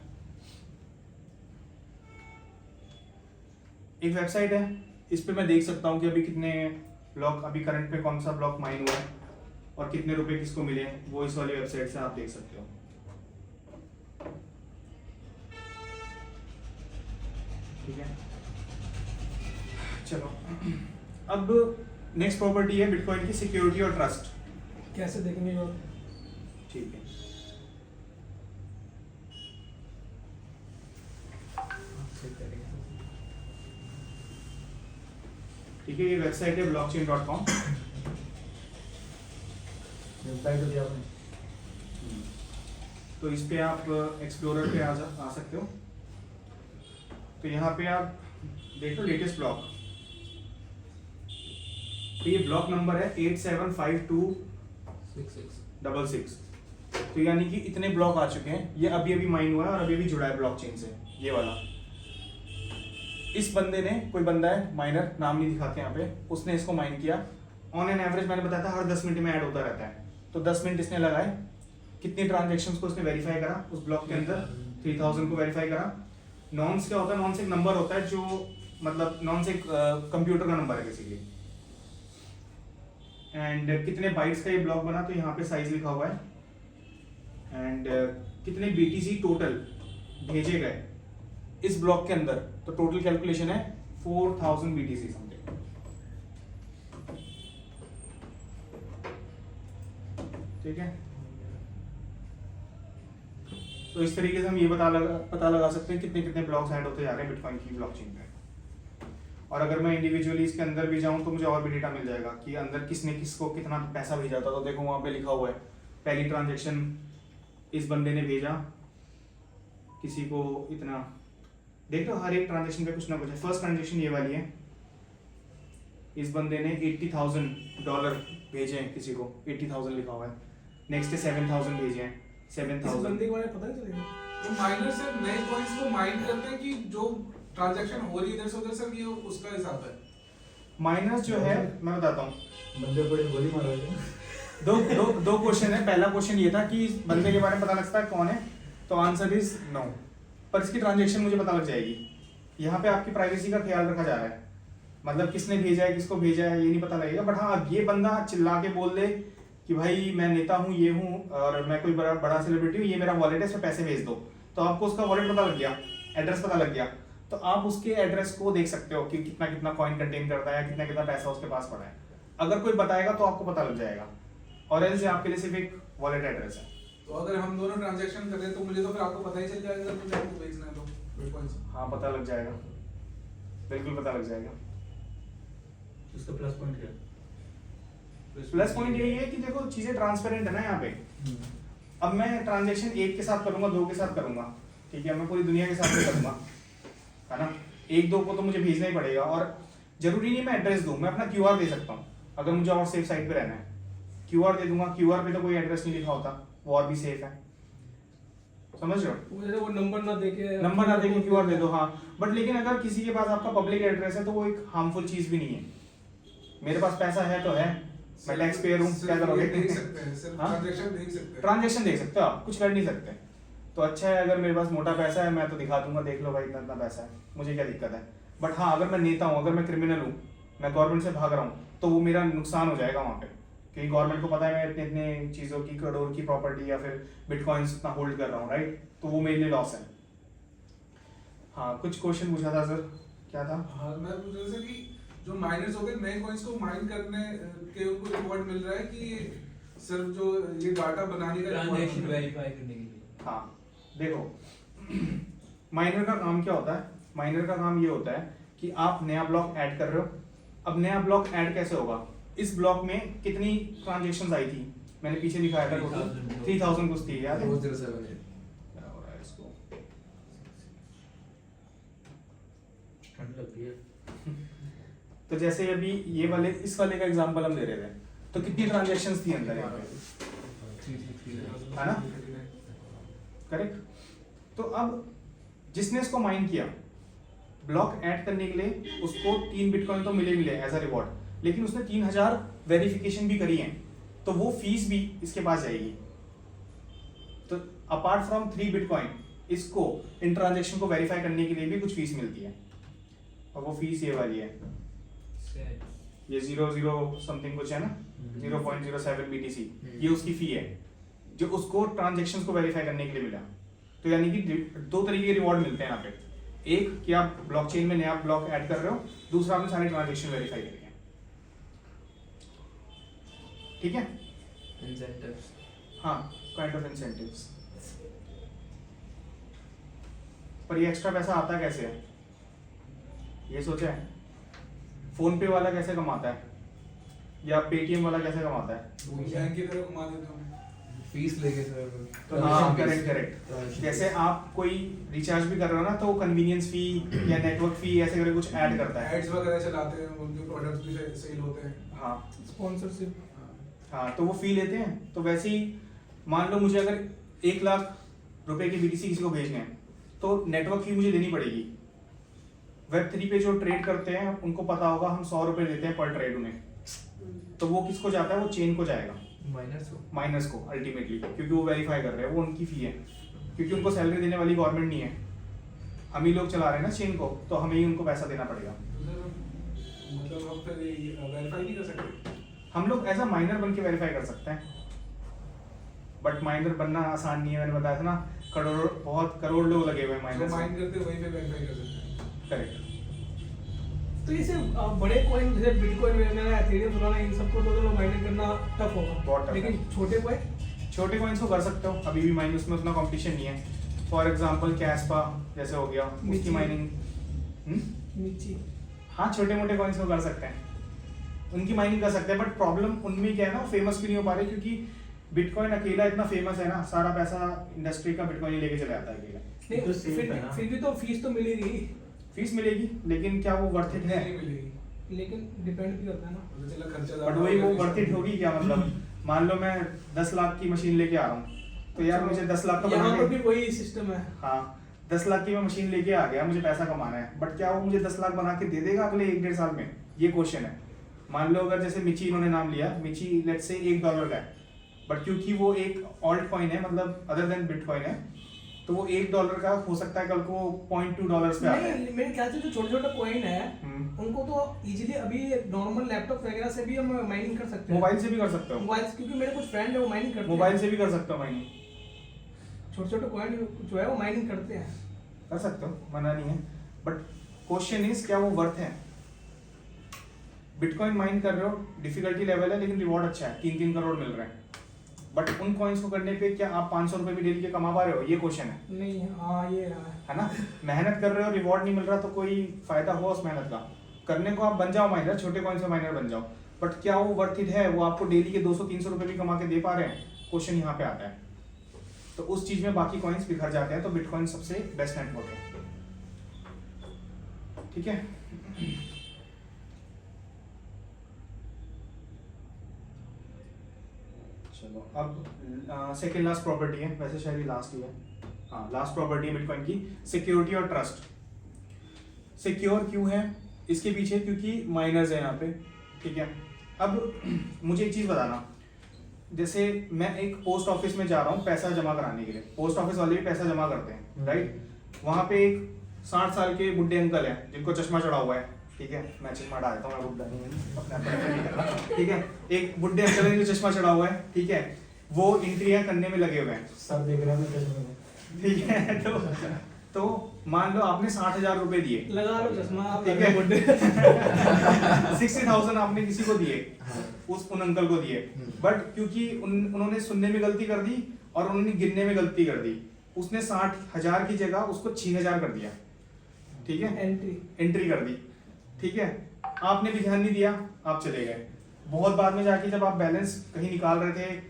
एक वेबसाइट है, इस पे मैं देख सकता हूँ कि अभी कितने ब्लॉक, अभी करंट पे कौन सा ब्लॉक माइन हुआ है और कितने रुपए किसको मिले, वो इस वाली वेबसाइट से आप देख सकते हो। ठीक है, चलो अब नेक्स्ट प्रॉपर्टी है बिटकॉइन की सिक्योरिटी और ट्रस्ट। कैसे देखेंगे और ठीक है, ठीक है, ये वेबसाइट है blockchain.com। वेबसाइट तो दिया आपने। तो इस पे आप एक्सप्लोरर पे आ सकते हो। तो यहाँ पे आप देख लो लेटेस्ट ब्लॉक, तो ये ब्लॉक नंबर है 875266। तो यानी कि इतने ब्लॉक आ चुके हैं, ये अभी अभी माइन हुआ है और अभी अभी जुड़ा है ब्लॉकचेन से, ये वाला। इस बंदे ने, कोई बंदा है माइनर, नाम नहीं दिखाते यहाँ पे, उसने इसको माइन किया। ऑन एन एवरेज मैंने बताया था हर 10 मिनट में ऐड होता रहता है। तो 10 मिनट इसने लगाए, कितनी ट्रांजेक्शंस को उसने वेरीफाई करा उस ब्लॉक के अंदर, 3000 को वेरीफाई करा। नॉन्स क्या होता है? नॉन्स एक नंबर होता है जो, मतलब नॉन्स एक कंप्यूटर का नंबर है बेसिकली। एंड कितने बाइट्स का ये ब्लॉक बना, तो यहाँ पे साइज लिखा हुआ है। एंड कितने BTC टोटल भेजे गए इस ब्लॉक के अंदर, तो टोटल कैलकुलेशन है 4000 BTC समथिंग। ठीक है, तो इस तरीके से हम ये पता लगा सकते हैं कितने कितने ब्लॉक्स ऐड होते जा रहे हैं बिटकॉइन की ब्लॉकचेन पे। और अगर मैं इंडिविजुअली इसके अंदर भी जाऊं तो मुझे और भी डेटा मिल जाएगा कि अंदर किसने किसको कितना पैसा भेजा था। तो देखो वहां पे लिखा हुआ है, पहली ट्रांजेक्शन इस बंदे ने भेजा किसी को इतना, देख लो हर एक ट्रांजेक्शन पे कुछ ना कुछ है। फर्स्ट ट्रांजेक्शन ये वाली है, इस बंदे ने $80,000 भेजे हैं किसी को, 80,000 लिखा हुआ है। नेक्स्ट 7,000 भेजे हैं, इस 7,000। बंदे के बारे में पता नहीं चलेगा। तो माइनर से नए कॉइंस को माइन करते हैं कि जो ट्रांजैक्शन हो रही है इधर से उधर से, ये उसका हिसाब है। माइनस जो है, मैं बताता हूँ, बंदे बड़े गोली मार रहे थे। दो क्वेश्चन है। पहला क्वेश्चन ये था कि इस बंदे के बारे में पता लगता है कौन है, तो आंसर इज नो। पर इसकी ट्रांजैक्शन मुझे पता लग जाएगी। यहाँ पे आपकी प्राइवेसी का ख्याल रखा जा रहा है, मतलब किसने भेजा है, किसको भेजा है, ये नहीं पता लगेगा। बट हाँ, अब ये बंदा चिल्ला के बोल दे कि भाई मैं नेता हूँ, ये हूँ, और मैं कोई बड़ा सेलिब्रिटी हूँ, ये मेरा वॉलेट है, इसमें पैसे भेज दो, तो आपको उसका वॉलेट पता लग गया, एड्रेस पता लग गया, तो आप उसके एड्रेस को देख सकते हो कि कितना कितना कॉइन कंटेन करता है, कितना कितना पैसा उसके पास पड़ा है। अगर कोई बताएगा तो आपको पता लग जाएगा, और एल्स आपके लिए सिर्फ एक वॉलेट एड्रेस है। तो अगर हम दोनों ट्रांजैक्शन कर रहे हैं तो मुझे तो फिर आपको पता ही चल जाएगा अगर मुझे आपको भेजना है तो बिटकॉइंस। हाँ, पता लग जाएगा, बिल्कुल पता लग जाएगा। इसका प्लस पॉइंट क्या है? प्लस पॉइंट यही है कि देखो चीजें ट्रांसपेरेंट है ना यहाँ पे। अब मैं ट्रांजैक्शन एक के साथ करूंगा, दो के साथ करूंगा, ठीक है, मैं पूरी दुनिया के साथ भी करूंगा, है ना। एक दो को तो मुझे भेजना ही पड़ेगा, और जरूरी नहीं मैं एड्रेस दूं, मैं अपना QR दे सकता हूँ अगर मुझे और सेफ साइड पे रहना है। QR दे दूंगा, QR पे तो कोई एड्रेस नहीं लिखा होता, वो और भी सेफ है, समझ रहे हो। मुझे वो नंबर ना देके QR दे दो, हाँ। बट लेकिन अगर किसी के पास आपका पब्लिक एड्रेस है तो वो एक हार्मफुल चीज भी नहीं है। मेरे पास पैसा है तो है, मैं टैक्स पेयर हूँ, क्या करोगे? देख सकते हैं, सिर्फ हाँ? ट्रांजैक्शन देख सकते हैं। ट्रांजैक्शन देख सकते हो आप, कुछ कर नहीं सकते। तो अच्छा है, अगर मेरे पास मोटा पैसा है मैं तो दिखा दूंगा, देख लो भाई इतना इतना पैसा है, मुझे क्या दिक्कत है। बट हाँ, अगर मैं नेता हूँ, अगर मैं क्रिमिनल हूँ, मैं गवर्नमेंट से भाग रहा हूँ, तो वो मेरा नुकसान हो जाएगा वहाँ पे, क्योंकि गवर्नमेंट को पता है मैं इतने इतने चीज़ों की, करोड़ की प्रॉपर्टी या फिर बिटकॉइंस इतना होल्ड कर रहा हूँ, राइट। तो वो मेरे लिए लॉस है। हाँ, कुछ क्वेश्चन पूछा था सर, क्या था? हाँ, मैं पूछ रहा था कि जो माइनर्स हो गए नए कॉइंस को माइन करने के उनको रिवॉर्ड मिल रहा है कि सिर्फ जो ये डाटा बनाने का ट्रांजैक्शन वेरीफाई करने के लिए। हाँ, देखो माइनर का काम क्या होता है? माइनर का काम ये होता है कि आप नया ब्लॉक ऐड कर रहे हो। अब नया ब्लॉक ऐड कैसे होगा? इस ब्लॉक में कितनी ट्रांजैक्शंस आई थी, मैंने पीछे दिखाया था, टोटल 3000 कुछ थी, याद है? 407 क्या हो रहा है इसको? ठंड लगती है। तो जैसे अभी ये वाले, इस वाले का एग्जांपल हम दे रहे थे, तो कितनी ट्रांजैक्शंस थी अंदर यहाँ पे, है ना? करेक्ट। तो अब जिसने इसको माइन किया, ब्लॉक ऐड करने के लिए उसको 3 बिटकॉइन तो मिले एज अ रिवॉर्ड। लेकिन उसने 3000 वेरिफिकेशन भी करी है, तो वो फीस भी इसके पास जाएगी। तो अपार्ट फ्रॉम 3 बिटकॉइन, इसको इन ट्रांजेक्शन को वेरीफाई करने के लिए भी कुछ फीस मिलती है, और वो फीस ये वाली है, ये 00 समथिंग कुछ है ना, 0.07 BTC, ये उसकी फी है जो उसको ट्रांजेक्शन्स को वेरीफाई करने के लिए मिला। तो यानी कि 2 तरीके के रिवॉर्ड मिलते हैं यहाँ पे, एक कि आप ब्लॉकचेन में नया ब्लॉक ऐड कर रहे हो, दूसरा आपने सारे ट्रांजेक्शन वेरीफाई करेंगे। ठीक है, इंसेंटिव्स। हाँ, काइंड ऑफ इंसेंटिव्स। पर ये एक्स्ट्रा पैसा आता कैसे है, ये सोचा है? फोन पे वाला कैसे कमाता है, या पेटीएम वाला कैसे कमाता है? बैंक की तरफ घुमा देता हूँ। फीस लेके सर। तो हाँ, करेक्ट। जैसे आप कोई रिचार्ज भी कर रहे हो ना, तो वो कन्वीनियंस फी या नेटवर्क फी ऐसे करके कुछ ऐड करता है। एड्स वगैरह चलाते हैं, उनके प्रोडक्ट्स भी सेल होते हैं। हाँ स्पॉन्सरशिप। हाँ, तो वो फी लेते हैं। तो वैसे ही मान लो मुझे अगर 1 लाख रुपए की BTC किसी को भेजने हैं, तो नेटवर्क फी मुझे देनी पड़ेगी। Web3 पे जो ट्रेड करते हैं उनको पता होगा, हम 100 रुपए देते हैं पर ट्रेड उन्हें, तो वो किसको जाता है? वो चेन को जाएगा, माइनर्स को अल्टीमेटली, क्योंकि वो वेरीफाई कर रहे हैं, वो उनकी फी है, क्योंकि उनको सैलरी देने वाली गवर्नमेंट नहीं है, हम ही लोग चला रहे हैं ना चेन को, तो हमें ही उनको पैसा देना पड़ेगा। मतलब हम फिर वेरीफाई नहीं कर सकते? हम लोग एज अ माइनर बन के वेरीफाई कर सकते हैं, बट माइनर बनना आसान नहीं है। मैंने बताया था ना, बहुत करोड़ लोग लगे हुए हैं जो माइनर माइन करते हैं वही पे वेरीफाई कर सकते हैं। करेक्ट। तो ये सिर्फ बड़े कॉइन जैसे बिटकॉइन वगैरह, एथेरियम, सोलाना, इन सबको तो माइनिंग करना टफ होगा, बहुत tough लेकिन है। छोटे कॉइन्स को कर सकते हो, अभी भी माइनिंग उसमें उतना कंपटीशन नहीं है। फॉर एग्जांपल कैस्पा जैसे हो गया, उसकी मिची। माइनिंग नीचे हाँ, छोटे मोटे कॉइन्स को कर सकते हैं, उनकी माइनिंग कर सकते हैं, बट प्रॉब्लम उनमें क्या है ना, फेमस भी नहीं हो पा रहे, क्योंकि बिटकॉइन अकेला इतना फेमस है ना, सारा पैसा इंडस्ट्री का बिटकॉइन ही लेके चला जाता है अकेला। नहीं, तो safe है ना। फिर भी तो फीस तो मिलेगी, फीस मिलेगी, लेकिन क्या वो वर्थ इट है? नहीं मिलेगी, लेकिन डिपेंड भी करता है ना। पता चला खर्चा बट ज्यादा वही हो वो गया, वर्थ इट होगी क्या? मतलब मान लो मैं 10 लाख की मशीन लेके आ रहा हूँ, तो यार मुझे 10 लाख का यहाँ बना पर के, भी वही सिस्टम है। हाँ 10 लाख की मैं मशीन लेके आ गया, मुझे पैसा कमाना है, बट क्या वो मुझे 10 लाख बना के दे देगा अगले 1-1.5 साल में? ये क्वेश्चन है। मान लो अगर जैसे मिची इन्होंने नाम लिया, मिची लेट्स से $1 का है, बट क्योंकि वो एक ऑल्ट कॉइन है, मतलब अदर देन बिटकॉइन है, तो वो $1 का हो सकता है कल को $0.2 पे आ जाए। नहीं, मेरे ख्याल से जो छोटे छोटे कॉइन है हम्म। उनको तो इजीली अभी नॉर्मल लैपटॉप वगैरह से भी हम माइनिंग कर सकते हैं। मोबाइल से भी कर सकते हो, मोबाइल से, क्योंकि मेरे कुछ फ्रेंड है वो माइनिंग करते मोबाइल हैं। से भी कर सकते हो माइनिंग, छोटे छोटे कॉइन जो है वो माइनिंग करते हैं। कर सकते हो, मना नहीं है, बट क्वेश्चन इज क्या वो वर्थ है? बिटकॉइन माइन कर रहे हो, डिफिकल्टी लेवल है, लेकिन रिवॉर्ड अच्छा है, 3-3 करोड़ मिल रहे हैं, बट उन कॉइन्स को करने पे क्या आप 500 रुपए भी डेली के कमा पा रहे हो? ये क्वेश्चन है। नहीं, हाँ ये है ना, मेहनत कर रहे हो, रिवॉर्ड नहीं मिल रहा, तो कोई फायदा हुआ उस मेहनत का? करने को आप बन जाओ माइनर, छोटे कॉइन से माइनर बन जाओ, बट क्या वो वर्थ इट है? वो आपको डेली के 200-300 रुपए भी कमा के दे पा रहे हैं? क्वेश्चन यहाँ पे आता है। तो उस चीज में बाकी कॉइन्स बिखर जाते हैं, तो बिटकॉइन सबसे बेस्ट नेटवर्क है। ठीक है, चलो अब सेकेंड लास्ट प्रॉपर्टी है, वैसे शायद ये लास्ट ही है, हाँ लास्ट प्रॉपर्टी है बिटकॉइन की, सिक्योरिटी और ट्रस्ट। सिक्योर क्यों है इसके पीछे? क्योंकि माइनर्स है यहाँ पे, ठीक है। अब मुझे एक चीज बताना, जैसे मैं एक पोस्ट ऑफिस में जा रहा हूँ पैसा जमा कराने के लिए, पोस्ट ऑफिस वाले भी पैसा जमा करते हैं, राइट? वहाँ पे एक 60 साल के बुढ़े अंकल हैं जिनको चश्मा चढ़ा हुआ है, ठीक है, मैं चश्मा हटा देता हूँ, मैं बुढ़ा नहीं हूँ, अपने आप को नहीं कर रहा, ठीक है। एक बुढ़े अंकल है जो चश्मा चढ़ा हुआ है, ठीक है, वो एंट्रियां करने में लगे हुए हैं, सब देख रहे हैं चश्मे में। ठीक है। तो मान लो आपने 60,000 रुपए दिए, लगा लो चश्मा आप, ठीक है। बुड्ढे। 60,000 आपने किसी को दिए, उन अंकल को दिए, बट क्योंकि उन्होंने सुनने में गलती कर दी और उन्होंने गिनने में गलती कर दी, उसने 60,000 की जगह उसको 6,000 कर दिया, ठीक है, एंट्री कर दी, ठीक है। आपने भी ध्यान नहीं दिया, आप चले गए। बहुत बाद में जाके जब आप बैलेंस कहीं निकाल रहे थे,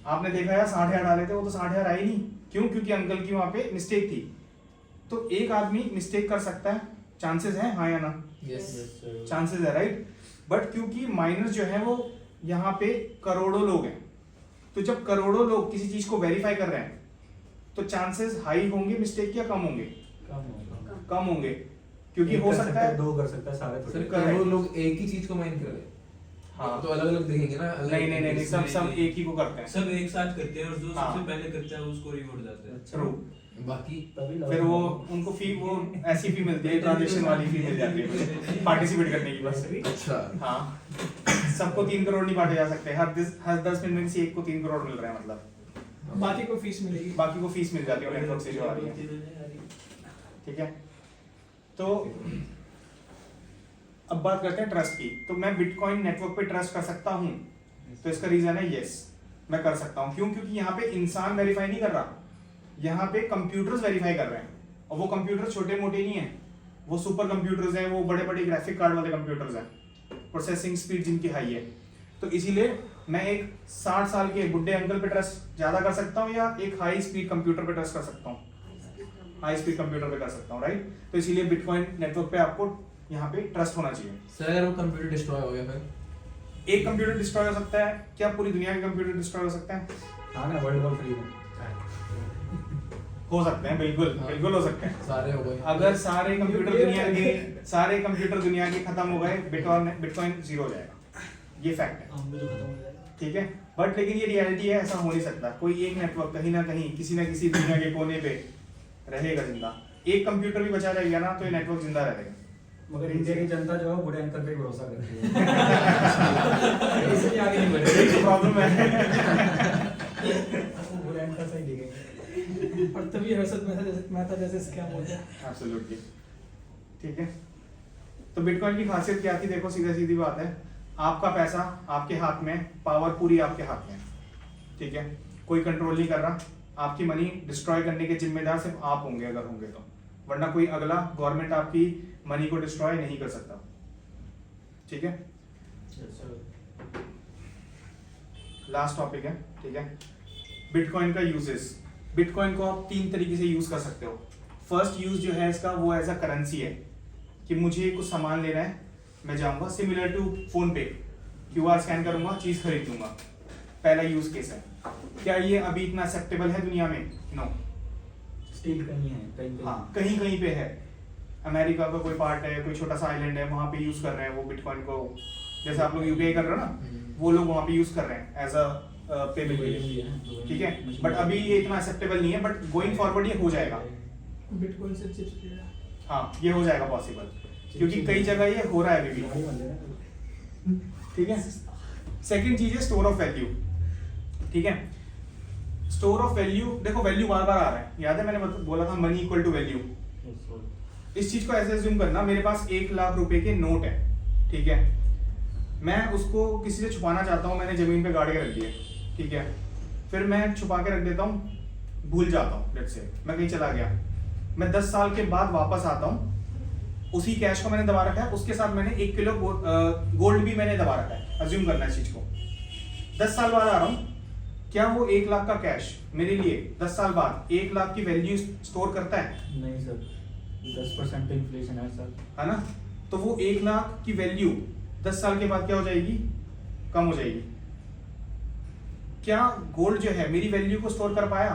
आपने देखा यार 60,000 डाले थे, वो तो 60,000 आए नहीं, क्यों? क्योंकि अंकल की वहां पे मिस्टेक थी। तो एक आदमी मिस्टेक कर सकता है, चांसेस है, हाँ या ना? यस, चांसेस है, राइट। बट क्योंकि माइनर्स जो है वो यहाँ पे करोड़ों लोग हैं, तो जब करोड़ों लोग किसी चीज को वेरीफाई कर रहे हैं तो चांसेस हाई होंगे मिस्टेक के, या कम होंगे? कम होंगे, क्योंकि हो सकता है दो कर सकता है, सारे सर थोड़ी। Correct. करोड़ों लोग एक ही चीज को माइन कर रहे हैं। हाँ। तो अलग अलग देखेंगे ना, नहीं, सब एक ही को करते हैं। सब एक साथ करते हैं और जो हाँ। सबसे पहले करता है उसको रिवॉर्ड जाता है। ट्रू। बाकी तभी फिर वो उनको फी वो ऐसी फी मिलती है, ट्रांजेक्शन वाली फी मिल जाती है पार्टिसिपेट करने की बस। अच्छा हाँ, सबको 3 करोड़ नहीं बांटे जा सकते, हर 10 मिनट में से एक को 3 करोड़ मिल रहा है मतलब। बाकी को फीस मिलेगी। बाकी को फीस मिल जाती है नेटवर्क से जो आ रही है। ठीक है, तो अब बात करते हैं ट्रस्ट की। तो मैं बिटकॉइन नेटवर्क पे ट्रस्ट कर सकता हूँ? तो इसका रीजन है यस, मैं कर सकता हूँ। क्यों? क्योंकि यहाँ पे इंसान वेरीफाई नहीं कर रहा, यहाँ पे कंप्यूटर्स वेरीफाई कर रहे हैं। और वो कंप्यूटर छोटे मोटे नहीं है, वो सुपर कंप्यूटर्स हैं, वो बड़े बड़े ग्राफिक कार्ड वाले कंप्यूटर्स हैं, प्रोसेसिंग स्पीड जिनकी हाई है। तो इसीलिए मैं एक 60 साल के बुढ़े अंकल पे ट्रस्ट ज्यादा कर सकता हूँ या एक हाई स्पीड कंप्यूटर पे ट्रस्ट कर सकता हूँ? हाई स्पीड कंप्यूटर पे कर सकता हूँ, राइट। तो इसीलिए बिटकॉइन नेटवर्क पे आपको यहाँ पे ट्रस्ट होना चाहिए। सर अगर वो कंप्यूटर डिस्ट्रॉय हो गया फिर? एक कंप्यूटर डिस्ट्रॉय हो सकता है क्या? पूरी दुनिया के कंप्यूटर डिस्ट्रॉय हो सकते हैं? हाँ ना, वर्ल्ड वॉर 3 में हो सकते हैं, बिल्कुल हाँ। बिल्कुल हो सकते हैं। सारे हो गए। अगर सारे कंप्यूटर दुनिया के खत्म हो गए, बिटकॉइन जीरो हो जाएगा, ये फैक्ट है। हम भी तो खत्म हो जाएगा। ठीक है, बट लेकिन ये रियलिटी है, ऐसा हो नहीं सकता। कोई एक नेटवर्क कहीं ना कहीं किसी ना किसी दुनिया के कोने पे रहेगा जिंदा। एक कंप्यूटर भी बचा रहेगा ना तो ये नेटवर्क जिंदा रहेगा। मगर इंडिया की जनता जो है बूढ़े अंकल पे भरोसा करती है इसलिए आगे नहीं बढ़ यही तो प्रॉब्लम है। बूढ़े अंकल सही दिखेंगे। और तभी हर्षद मेहता जैसे स्कैम होते हैं। एब्सोल्युटली। ठीक है, तो बिटकॉइन की खासियत क्या थी? देखो, सीधा सीधी बात है, आपका पैसा आपके हाथ में, पावर पूरी आपके हाथ में। ठीक है, कोई कंट्रोल नहीं कर रहा। आपकी मनी डिस्ट्रॉय करने के जिम्मेदार सिर्फ आप होंगे अगर होंगे तो, वरना कोई अगला गवर्नमेंट आपकी मनी को डिस्ट्रॉय नहीं कर सकता। ठीक है, लास्ट टॉपिक है। ठीक है, बिटकॉइन का यूजेस। बिटकॉइन को आप 3 तरीके से यूज कर सकते हो। फर्स्ट यूज जो है इसका वो एज अ करेंसी है कि मुझे कुछ सामान लेना है, मैं जाऊंगा सिमिलर टू फोन पे, क्यूआर स्कैन करूंगा, चीज खरीद लूंगा। पहला यूज केस है। क्या ये अभी इतना एक्सेप्टेबल है दुनिया में? नो। स्टील कहीं है, कहीं हाँ, कहीं कहीं पे है। अमेरिका का कोई पार्ट है, कोई छोटा सा आइलैंड है, वहां पे यूज कर रहे हैं वो बिटकॉइन को। जैसे आप लोग यूपीआई कर रहे हो ना, वो लोग वहां पे यूज कर रहे हैं एज अ पेमेंट के लिए। ठीक है, बट अभी ये इतना एक्सेप्टेबल नहीं है, बट गोइंग फॉरवर्ड ये हो जाएगा। बिटकॉइन से चिप्स किया। हाँ, ये हो जाएगा पॉसिबल, क्योंकि कई जगह ये हो रहा है अभी भी। ठीक है, सेकंड चीज है स्टोर ऑफ वैल्यू। ठीक है, स्टोर ऑफ वैल्यू, देखो वैल्यू बार बार आ रहा है, याद है मैंने बोला था मनी इक्वल टू वैल्यू। इस चीज को ऐसे अज्यूम करना, मेरे पास 1 लाख रुपए के नोट है। ठीक है, मैं उसको किसी से छुपाना चाहता हूँ, मैंने जमीन पे गाड़ के रख दिया। ठीक है, फिर मैं छुपा के रख देता हूँ, भूल जाता हूँ, लेट्स से मैं कहीं चला गया, मैं 10 साल के बाद वापस आता हूँ, उसी कैश को मैंने दबा रखा है, उसके साथ मैंने 1 किलो गोल्ड भी मैंने दबा रखा है। अज्यूम करना इस चीज को। 10 साल बाद आ रहा हूँ, क्या वो 1 लाख का कैश मेरे लिए 10 साल बाद 1 लाख की वैल्यू स्टोर करता है? नहीं सर, 10% इन्फ्लेशन है सर, है ना। तो वो 1 लाख की वैल्यू 10 साल के बाद क्या हो जाएगी? कम हो जाएगी। क्या गोल्ड जो है मेरी वैल्यू को स्टोर कर पाया?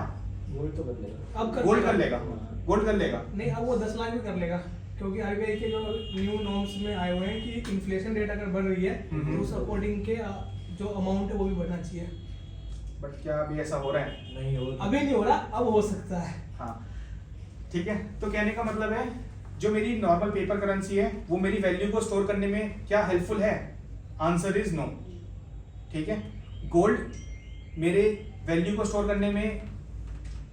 गोल्ड तो कर लेगा। अब गोल्ड कर लेगा, गोल्ड कर लेगा। नहीं, अब वो 10 लाख भी कर लेगा, क्योंकि आरबीआई के जो न्यू नॉर्म्स में आए हुए हैं कि इन्फ्लेशन रेट अगर बढ़ रही है तो उस अकॉर्डिंग के जो अमाउंट है वो भी बढ़ना चाहिए। बट क्या अभी ऐसा हो रहा है? नहीं हो अभी नहीं हो रहा, अब हो सकता है। हाँ, ठीक है। तो कहने का मतलब है जो मेरी नॉर्मल पेपर करेंसी है वो मेरी वैल्यू को स्टोर करने में क्या हेल्पफुल है? Answer is no. ठीक है, गोल्ड मेरे वैल्यू को स्टोर करने में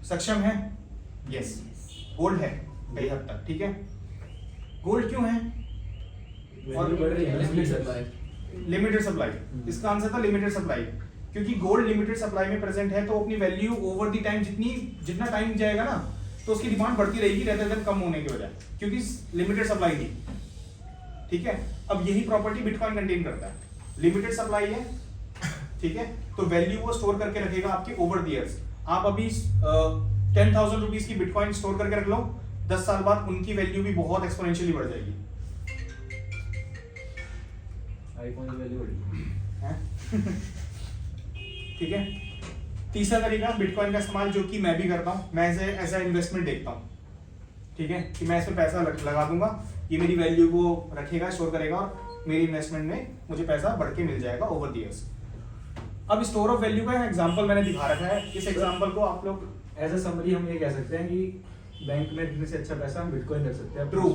सक्षम है? यस, गोल्ड है कई हद तक। ठीक है, गोल्ड क्यों है? वैल्यू बढ़ रही है, लिमिटेड सप्लाई। लिमिटेड सप्लाई, इसका आंसर था लिमिटेड सप्लाई। क्योंकि गोल्ड लिमिटेड सप्लाई में प्रेजेंट है तो अपनी वैल्यू ओवर द टाइम जितना टाइम जाएगा ना तो उसकी डिमांड बढ़ती रहेगी रेदर देन कम होने की वजह, क्योंकि लिमिटेड सप्लाई थी। ठीक है, अब यही प्रॉपर्टी बिटकॉइन कंटेन करता है। लिमिटेड सप्लाई है, ठीक है, तो वैल्यू वो स्टोर करके रखेगा आपके ओवर द ईयर्स। आप अभी 10,000 रुपीज की बिटकॉइन स्टोर करके रख लो, 10 साल बाद उनकी वैल्यू भी बहुत एक्सपोनेंशियली बढ़ जाएगी। आईफोन की वैल्यू बढ़ी हैं? ठीक है, तीसरा तरीका बिटकॉइन का इस्तेमाल जो कि मैं भी करता हूँ, मैं इसे एज ए इन्वेस्टमेंट देखता हूँ। ठीक है, कि मैं इसमें पैसा लगा दूंगा, ये मेरी वैल्यू को रखेगा, स्टोर करेगा और मेरी इन्वेस्टमेंट में मुझे पैसा बढ़ के मिल जाएगा ओवर द ईयर्स। अब स्टोर ऑफ वैल्यू का एग्जांपल मैंने दिखा रखा है, इस एग्जांपल को आप लोग एज अ समरी हम ये कह सकते हैं कि बैंक में रखने से अच्छा पैसा हम बिटकॉइन रख सकते हैं। True.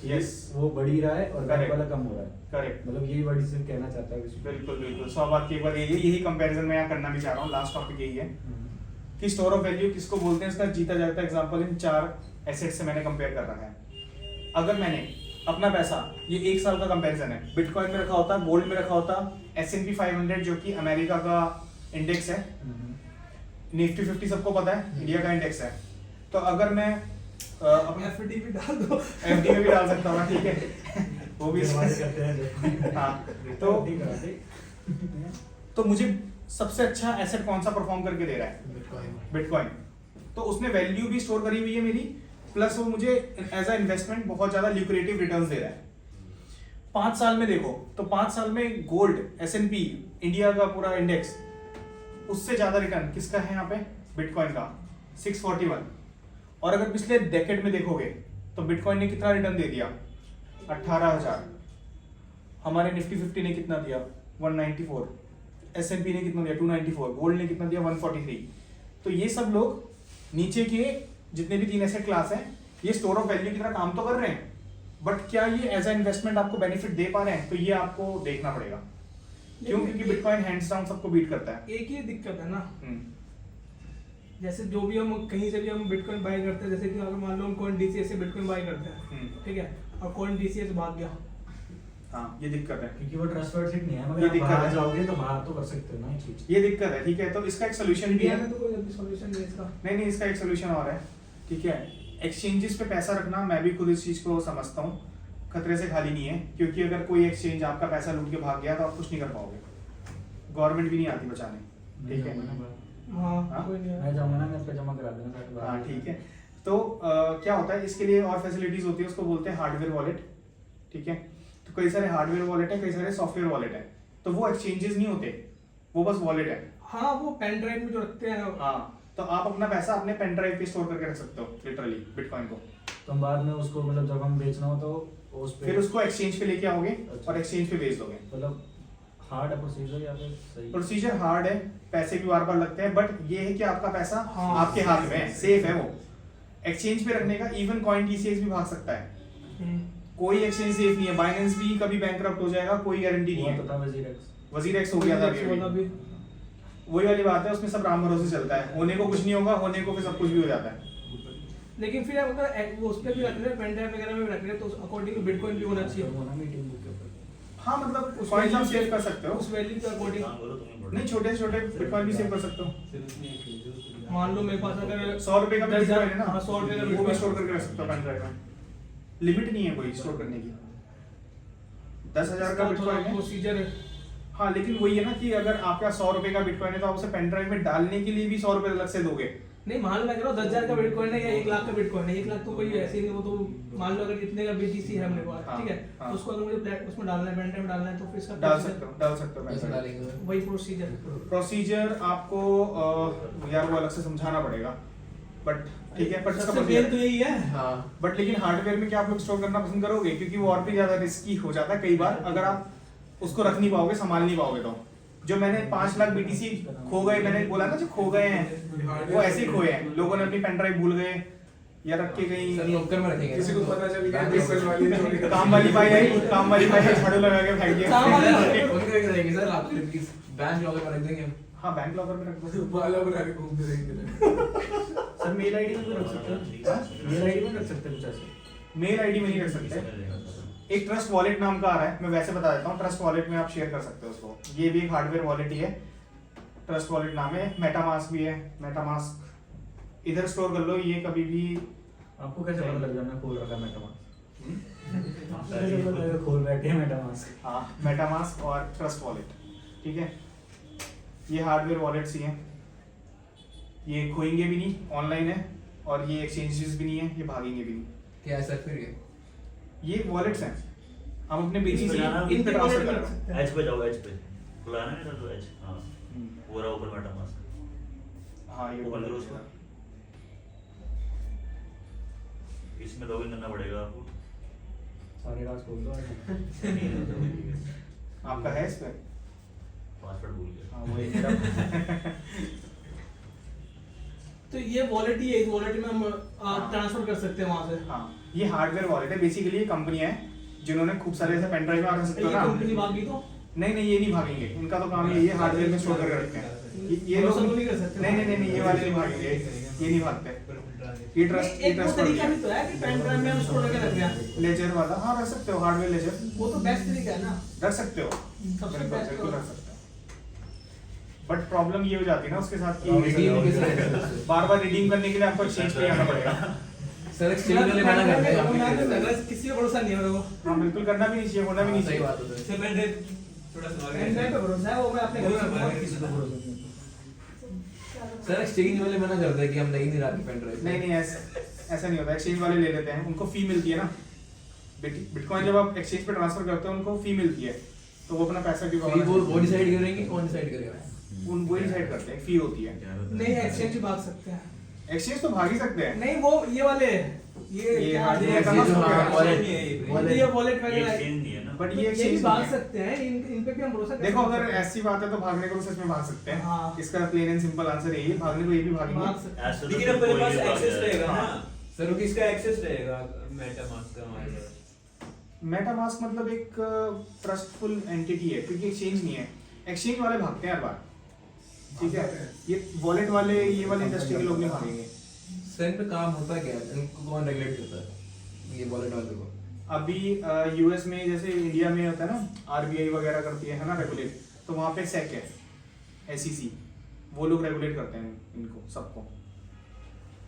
Yes. Yes. वो बढ़ ही रहा है और बैंक Correct. वाला कम हो रहा है। करेक्ट, मतलब यही वर्ड से कहना चाहता है बिल्कुल बिल्कुल। सो अब आप केवल यही कंपैरिजन मैं यहाँ करना भी चाह रहा हूँ, लास्ट टॉपिक यही है कि स्टोर ऑफ वैल्यू किसको बोलते हैं। इसका जीता जागता एग्जांपल इन 4 एसेट से मैंने कंपेयर कर रखा है। अगर मैंने अपना पैसा, ये 1 साल का कंपैरिजन है, बिटकॉइन में रखा होता, गोल्ड में रखा होता, S&P 500 जो कि अमेरिका का इंडेक्स है, निफ्टी 50 सबको पता है इंडिया का इंडेक्स है, तो अगर मैं अपना एफडी भी डाल दो, एफडी में भी डाल सकता हूँ, ठीक है, वो भी करते हैं जो। हाँ, तो मुझे सबसे अच्छा एसेट कौन सा परफॉर्म करके दे रहा है? बिटकॉइन। तो उसमें वैल्यू भी स्टोर करी हुई है मेरी, प्लस वो मुझे एज अ इन्वेस्टमेंट बहुत ज्यादा ल्यूक्रेटिव रिटर्न्स दे रहा है। 5 साल में देखो तो 5 साल में गोल्ड, S&P, इंडिया का पूरा इंडेक्स, उससे ज्यादा रिटर्न किसका है यहाँ पे? बिटकॉइन का 641। और अगर पिछले डेकेड में देखोगे तो बिटकॉइन ने कितना रिटर्न दे दिया? 18,000। हमारे निफ्टी 50 ने कितना दिया? 194। S&P ने कितना दिया? 294। गोल्ड ने कितना दिया? 143। तो ये सब लोग नीचे के जितने भी 3 एसेट क्लास हैं, ये स्टोर ऑफ वैल्यू की तरह काम तो कर रहे हैं, बट क्या ये एज अ इन्वेस्टमेंट आपको बेनिफिट दे पा रहे हैं? तो ये आपको देखना पड़ेगा। क्यों? क्योंकि बिटकॉइन हैंड्स डाउन सबको बीट करता है। एक ही दिक्कत है ना, जैसे जो भी हम कहीं से भी हम बिटकॉइन बाय करते हैं, जैसे कि अगर मान लो हम कॉइन DCA से बिटकॉइन बाय करते हैं, ठीक है, और कॉइन DCA से भाग गया, हाँ, ये दिक्कत है, क्योंकि वो ट्रस्टवर्दी नहीं है, ये मगर आप दिक्कत बाहर है। जाओगे तो बाहर तो कर सकते हो ना ये चीज। ये दिक्कत है, ठीक है। तो इसका एक सोल्यूशन भी इंडिया है। में तो कोई जल्दी सॉल्यूशन नहीं है इसका। नहीं नहीं, इसका एक सोल्यूशन और है, ठीक है। एक्सचेंजेस पे पैसा रखना, मैं भी खुद इस चीज को समझता हूँ, खतरे से खाली नहीं है, क्योंकि अगर कोई एक्सचेंज आपका पैसा लूट के भाग गया तो आप कुछ नहीं कर पाओगे, गवर्नमेंट भी नहीं आती बचाने, ठीक है। हाँ, हाँ? कोई नहीं है। मैं जाऊंगा ना, मैं इस पे जमा करा देना। हाँ, ठीक है। तो क्या होता है, इसके लिए और फैसिलिटीज होती है, उसको बोलते हैं हार्डवेयर वॉलेट, ठीक है। तो कई सारे हार्डवेयर वॉलेट है, कई सारे सॉफ्टवेयर वॉलेट है, तो वो एक्सचेंजेस नहीं होते, वो बस वॉलेट है। हाँ, वो पेन ड्राइव में जो रखते हैं। हाँ, तो आप अपना पैसा अपने पेन ड्राइव पे स्टोर करके रख सकते हो, लिटरली बिटकॉइन को। तो हम बाद में उसको मतलब जब हम बेचना हो तो उस पे फिर उसको एक्सचेंज पे लेके आओगे अच्छा। और एक्सचेंज पे बेच दोगे। मतलब हार्ड है प्रोसीजर या फिर सही? प्रोसीजर हार्ड है, पैसे भी बार बार लगते हैं, बट ये है कि आपका पैसा हाँ, आपके हाथ में है, सेफ है वो। एक्सचेंज पे रखने का, इवन कॉइन DCA भी भाग सकता है, कोई एक्सचेंज सेफ नहीं है। बाइनेंस भी कभी बैंकरप्ट हो जाएगा, कोई गारंटी नहीं हुआ है। तो था वज़ीर-एक्स। वज़ीर-एक्स हो गया था अभी। वही वाली बात है, उसमें सब राम भरोसे चलता है, होने को कुछ नहीं होगा, होने को फिर सब कुछ भी हो जाता है। लेकिन फिर अगर वो उस पे भी रख रहे हैं, पेन ड्राइव वगैरह में भी रख रहे हैं, तो अकॉर्डिंग टू बिटकॉइन भी होना चाहिए। वो ना मीटिंग बुक के ऊपर। हाँ, मतलब कॉइन्स आप सेव कर सकते हो, उस वैल्यू के अकॉर्डिंग। हाँ, बोलो तुम्हें बोलो। नहीं, छोटे छोटे बिटकॉइन भी सेव कर सकते हो। मान लो मेरे पास अगर 100 रुपए का बिटकॉइन है ना, हाँ, 100 रुपए का वो भी बिटकॉइन। स्टोर करके रख सकते हो पेन ड्राइव में, लिमिट नहीं है कोई स्टोर करने की। 10,000 का बिटकॉइन है, प्रोसीजर है। हाँ, लेकिन वही है ना कि अगर आपका 100 रुपए का बिटकॉइन है तो आप उसे पेन ड्राइव में डालने के लिए भी 100 रुपए अलग से दोगे। नहीं, मान लो मैं कह रहा हूँ 10,000 का बिटकॉइन है या 1 लाख का बिटकॉइन है, 1 लाख तो कोई ऐसे ही नहीं, वो तो मान लो अगर कितने का BTC है अपने पास, हाँ, ठीक है, हाँ। तो उसको अगर मुझे उसमें डालना है, पेन ड्राइव में डालना है, तो फिर इसका डाल सकते हो कैसे पेन ड्राइव। डालेंगे? वही प्रोसीजर। प्रोसीजर आपको यार वो अलग से समझाना पड़ेगा, बट ठीक है। बट सबसे मेन तो यही है। हाँ, बट लेकिन हार्डवेयर में क्या आप लोग स्टोर करना पसंद करोगे? क्योंकि वो और भी ज्यादा रिस्की हो जाता है कई बार, अगर आप उसको रख नहीं पाओगे, संभाल नहीं पाओगे। तो जो मैंने 5 लाख BTC खो गए, मैंने बोला ना जो खो गए हैं, वो ऐसे ही खोए हैं, लोगों ने अपनी पेन ड्राइव भूल गए या रख के सर कहीं, लॉकर में रखेंगे। किसी को पता चल गया बिटकॉइन वाली ने चोरी कर काम वाली बाई आई, काम वाली बाई झाड़ू लगा के फेंक दिया। काम वाली उनके रख देंगे सर, आप बैंक लॉकर में रख देंगे। हाँ, बैंक लॉकर में रख दो। बाला बना के घूमते रहेंगे। सर मेल आईडी में भी रख सकते हो, मेल आईडी में रख सकते हो कुछ ऐसे। मेल आईडी में नहीं रख सकते। एक ट्रस्ट वॉलेट नाम का आ रहा है, मैं वैसे बता देता हूँ। ट्रस्ट वॉलेट में आप शेयर कर सकते हो उसको, ये भी एक हार्डवेयर वॉलेट ही है, ट्रस्ट वॉलेट नाम है। मेटामास्क भी है, मेटामास्क इधर स्टोर कर लो, ये कभी भी आपको कैसे पता लग जाना खोल रखा मेटामास्क? कैसे पता लगा खोल बैठे हैं मेटामास्क? हाँ, मेटामास्क और ट्रस्ट वॉलेट, ठीक है। ये हार्डवेयर वॉलेट्स ही हैं, ये खोएंगे भी नहीं, ऑनलाइन है, और ये एक्सचेंजेस भी नहीं है, ये भागेंगे भी नहीं। क्या है सर फिर ये वॉलेट्स हैं, हम अपने BTC इसमें जाना, इन पे ट्रांसफर कर रख रहे हैं। सकते हैं। एच पे जाओ, एच पे खुला है ना इधर तो एच। हाँ, वो रहा ऊपर मेटामास्क। हाँ, ये ओपन करो वॉलेट उसको। इसमें लॉगिन करना पड़ेगा आपको। सारे राज खोल दो आज। आपका है इस पे? पासवर्ड भूल गया। हाँ वही मेरा। तो ये वॉलेट ही है, इस वॉलेट में हम हाँ। ट्रांसफर कर सकते हैं वहां से। हाँ ये हार्डवेयर वॉलेट है बेसिकली। ये कंपनियां हैं जिन्होंने खूब सारे ऐसे पेन ड्राइव में रख सकते हो ये ना। कंपनी भागी तो नहीं नहीं ये नहीं भागेंगे, इनका तो काम ये हार्डवेयर में स्टोर करके रखते हैं। ये लोग भरोसा तो नहीं कर सकते। नहीं नहीं नहीं ये वाले नहीं भागेंगे, ये नहीं भागते। ये ट्रस्ट एक वो तरीका भी तो है कि पेन ड्राइव में हम स्टोर करके रख दिया। लेजर वाला, हाँ रख सकते हो हार्डवेयर लेजर, वो तो बेस्ट तरीका है ना। रख सकते हो, सबसे बिल्कुल बेस्ट बिल्कुल तो रख सकते हो। बट प्रॉब्लम ये हो जाती है ना उसके साथ Redeem कि कैसे? बार बार रिडीम करने के लिए आपको एक्सचेंज पे आना पड़ेगा। सर एक्सचेंज वाले मना करते हैं आपके किसी पे भरोसा नहीं है मेरे को। हाँ बिल्कुल करना भी नहीं चाहिए, होना भी नहीं सही चाहिए। बात है सर। से पहले थोड़ा सा पेन ड्राइव पे भरोसा है, वो मैं अपने घर से किसी को भरोसा नहीं सर एक्सचेंज वाले मना करते हैं कि हम नहीं रखते पेन ड्राइव। नहीं नहीं ऐसा नहीं होता, एक्सचेंज वाले ले लेते हैं, उनको फी मिलती है ना। बिटकॉइन जब आप एक्सचेंज पे ट्रांसफर करते हो उनको फी मिलती है, तो वो अपना पैसा क्यों फिर वो डिसाइड करेंगे कौन डिसाइड करेगा। उन वो डिसाइड करते हैं, फी होती है। नहीं एक्सचेंज भी भाग सकते हैं। एक्सचेंज तो भाग ही सकते हैं। नहीं वो ये वाले ये क्या हाँ, ये ये ऐसे समझ जो सकते हैं। हाँ, wallet- ये वॉलेट ये वगैरह एक्सचेंज नहीं है ना। बट तो ये ये भी एक्सचेंज भाग नहीं है। सकते हैं, इन पे भी हम भरोसा कर देखो सकते अगर हैं। ऐसी बात है तो भागने को तो सच में भाग सकते हैं। हाँ। इसका प्लेन एंड सिंपल आंसर यही है, भागने को ये भी भाग भागेंगे। सकते हैं। As to the लेकिन अपने कोई पास भी भाग एक्सेस जाए। रहेगा ना हाँ। सर, वो किसका एक्सेस रहेगा मेटामास्क का हमारे पास? मेटामास्क मतलब एक ट्रस्टफुल एंटिटी है, क्योंकि एक्सचेंज नहीं है। एक्सचेंज वाले भागते हैं हर बार, ठीक है। ये वॉलेट वाले, ये वाले इंडस्ट्री के लोग नहीं भागेंगे। सर इन पे काम होता क्या है, इनको कौन रेगुलेट करता है ये वॉलेट वाले को? अभी यूएस में जैसे इंडिया में होता है ना आरबीआई वगैरह करती है ना रेगुलेट, तो वहाँ पे सेक है, एसईसी, वो लोग रेगुलेट करते हैं इनको सबको।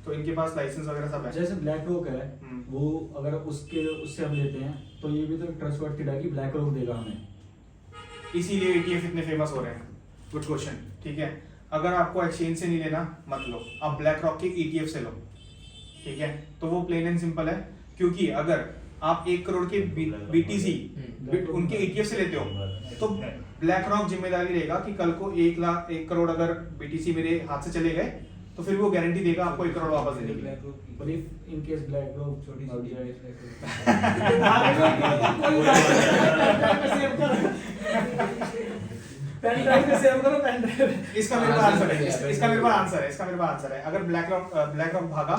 तो इनके पास लाइसेंस वगैरह सब है। जैसे ब्लैक रॉक है, हम्म। वो अगर उससे हम लेते हैं तो ये भी तो ट्रस्टवर्दी है कि ब्लैक रॉक देगा हमें। इसीलिए ETF इतने फेमस हो रहे हैं। गुड क्वेश्चन, ठीक है। अगर आपको एक्सचेंज से नहीं लेना मत लो, आप ब्लैक रॉक के ETF से लो, ठीक है। तो वो प्लेन एंड सिंपल है, क्योंकि अगर आप 1 करोड़ के BTC उनके ETF से लेते हो तो ब्लैक रॉक जिम्मेदारी रहेगा कि कल को 1 करोड़ अगर BTC मेरे हाथ से चले गए तो फिर वो गारंटी देगा आपको 1 करोड़ वापस देने की। ब्लैक रॉक की पर if in case black rock छोटी मर छोटी जाए पेन ड्राइव पे सेव करो, पेन ड्राइव। इसका मेरे पास आंसर है, इसका मेरे पास आंसर है। अगर ब्लैक रॉक भागा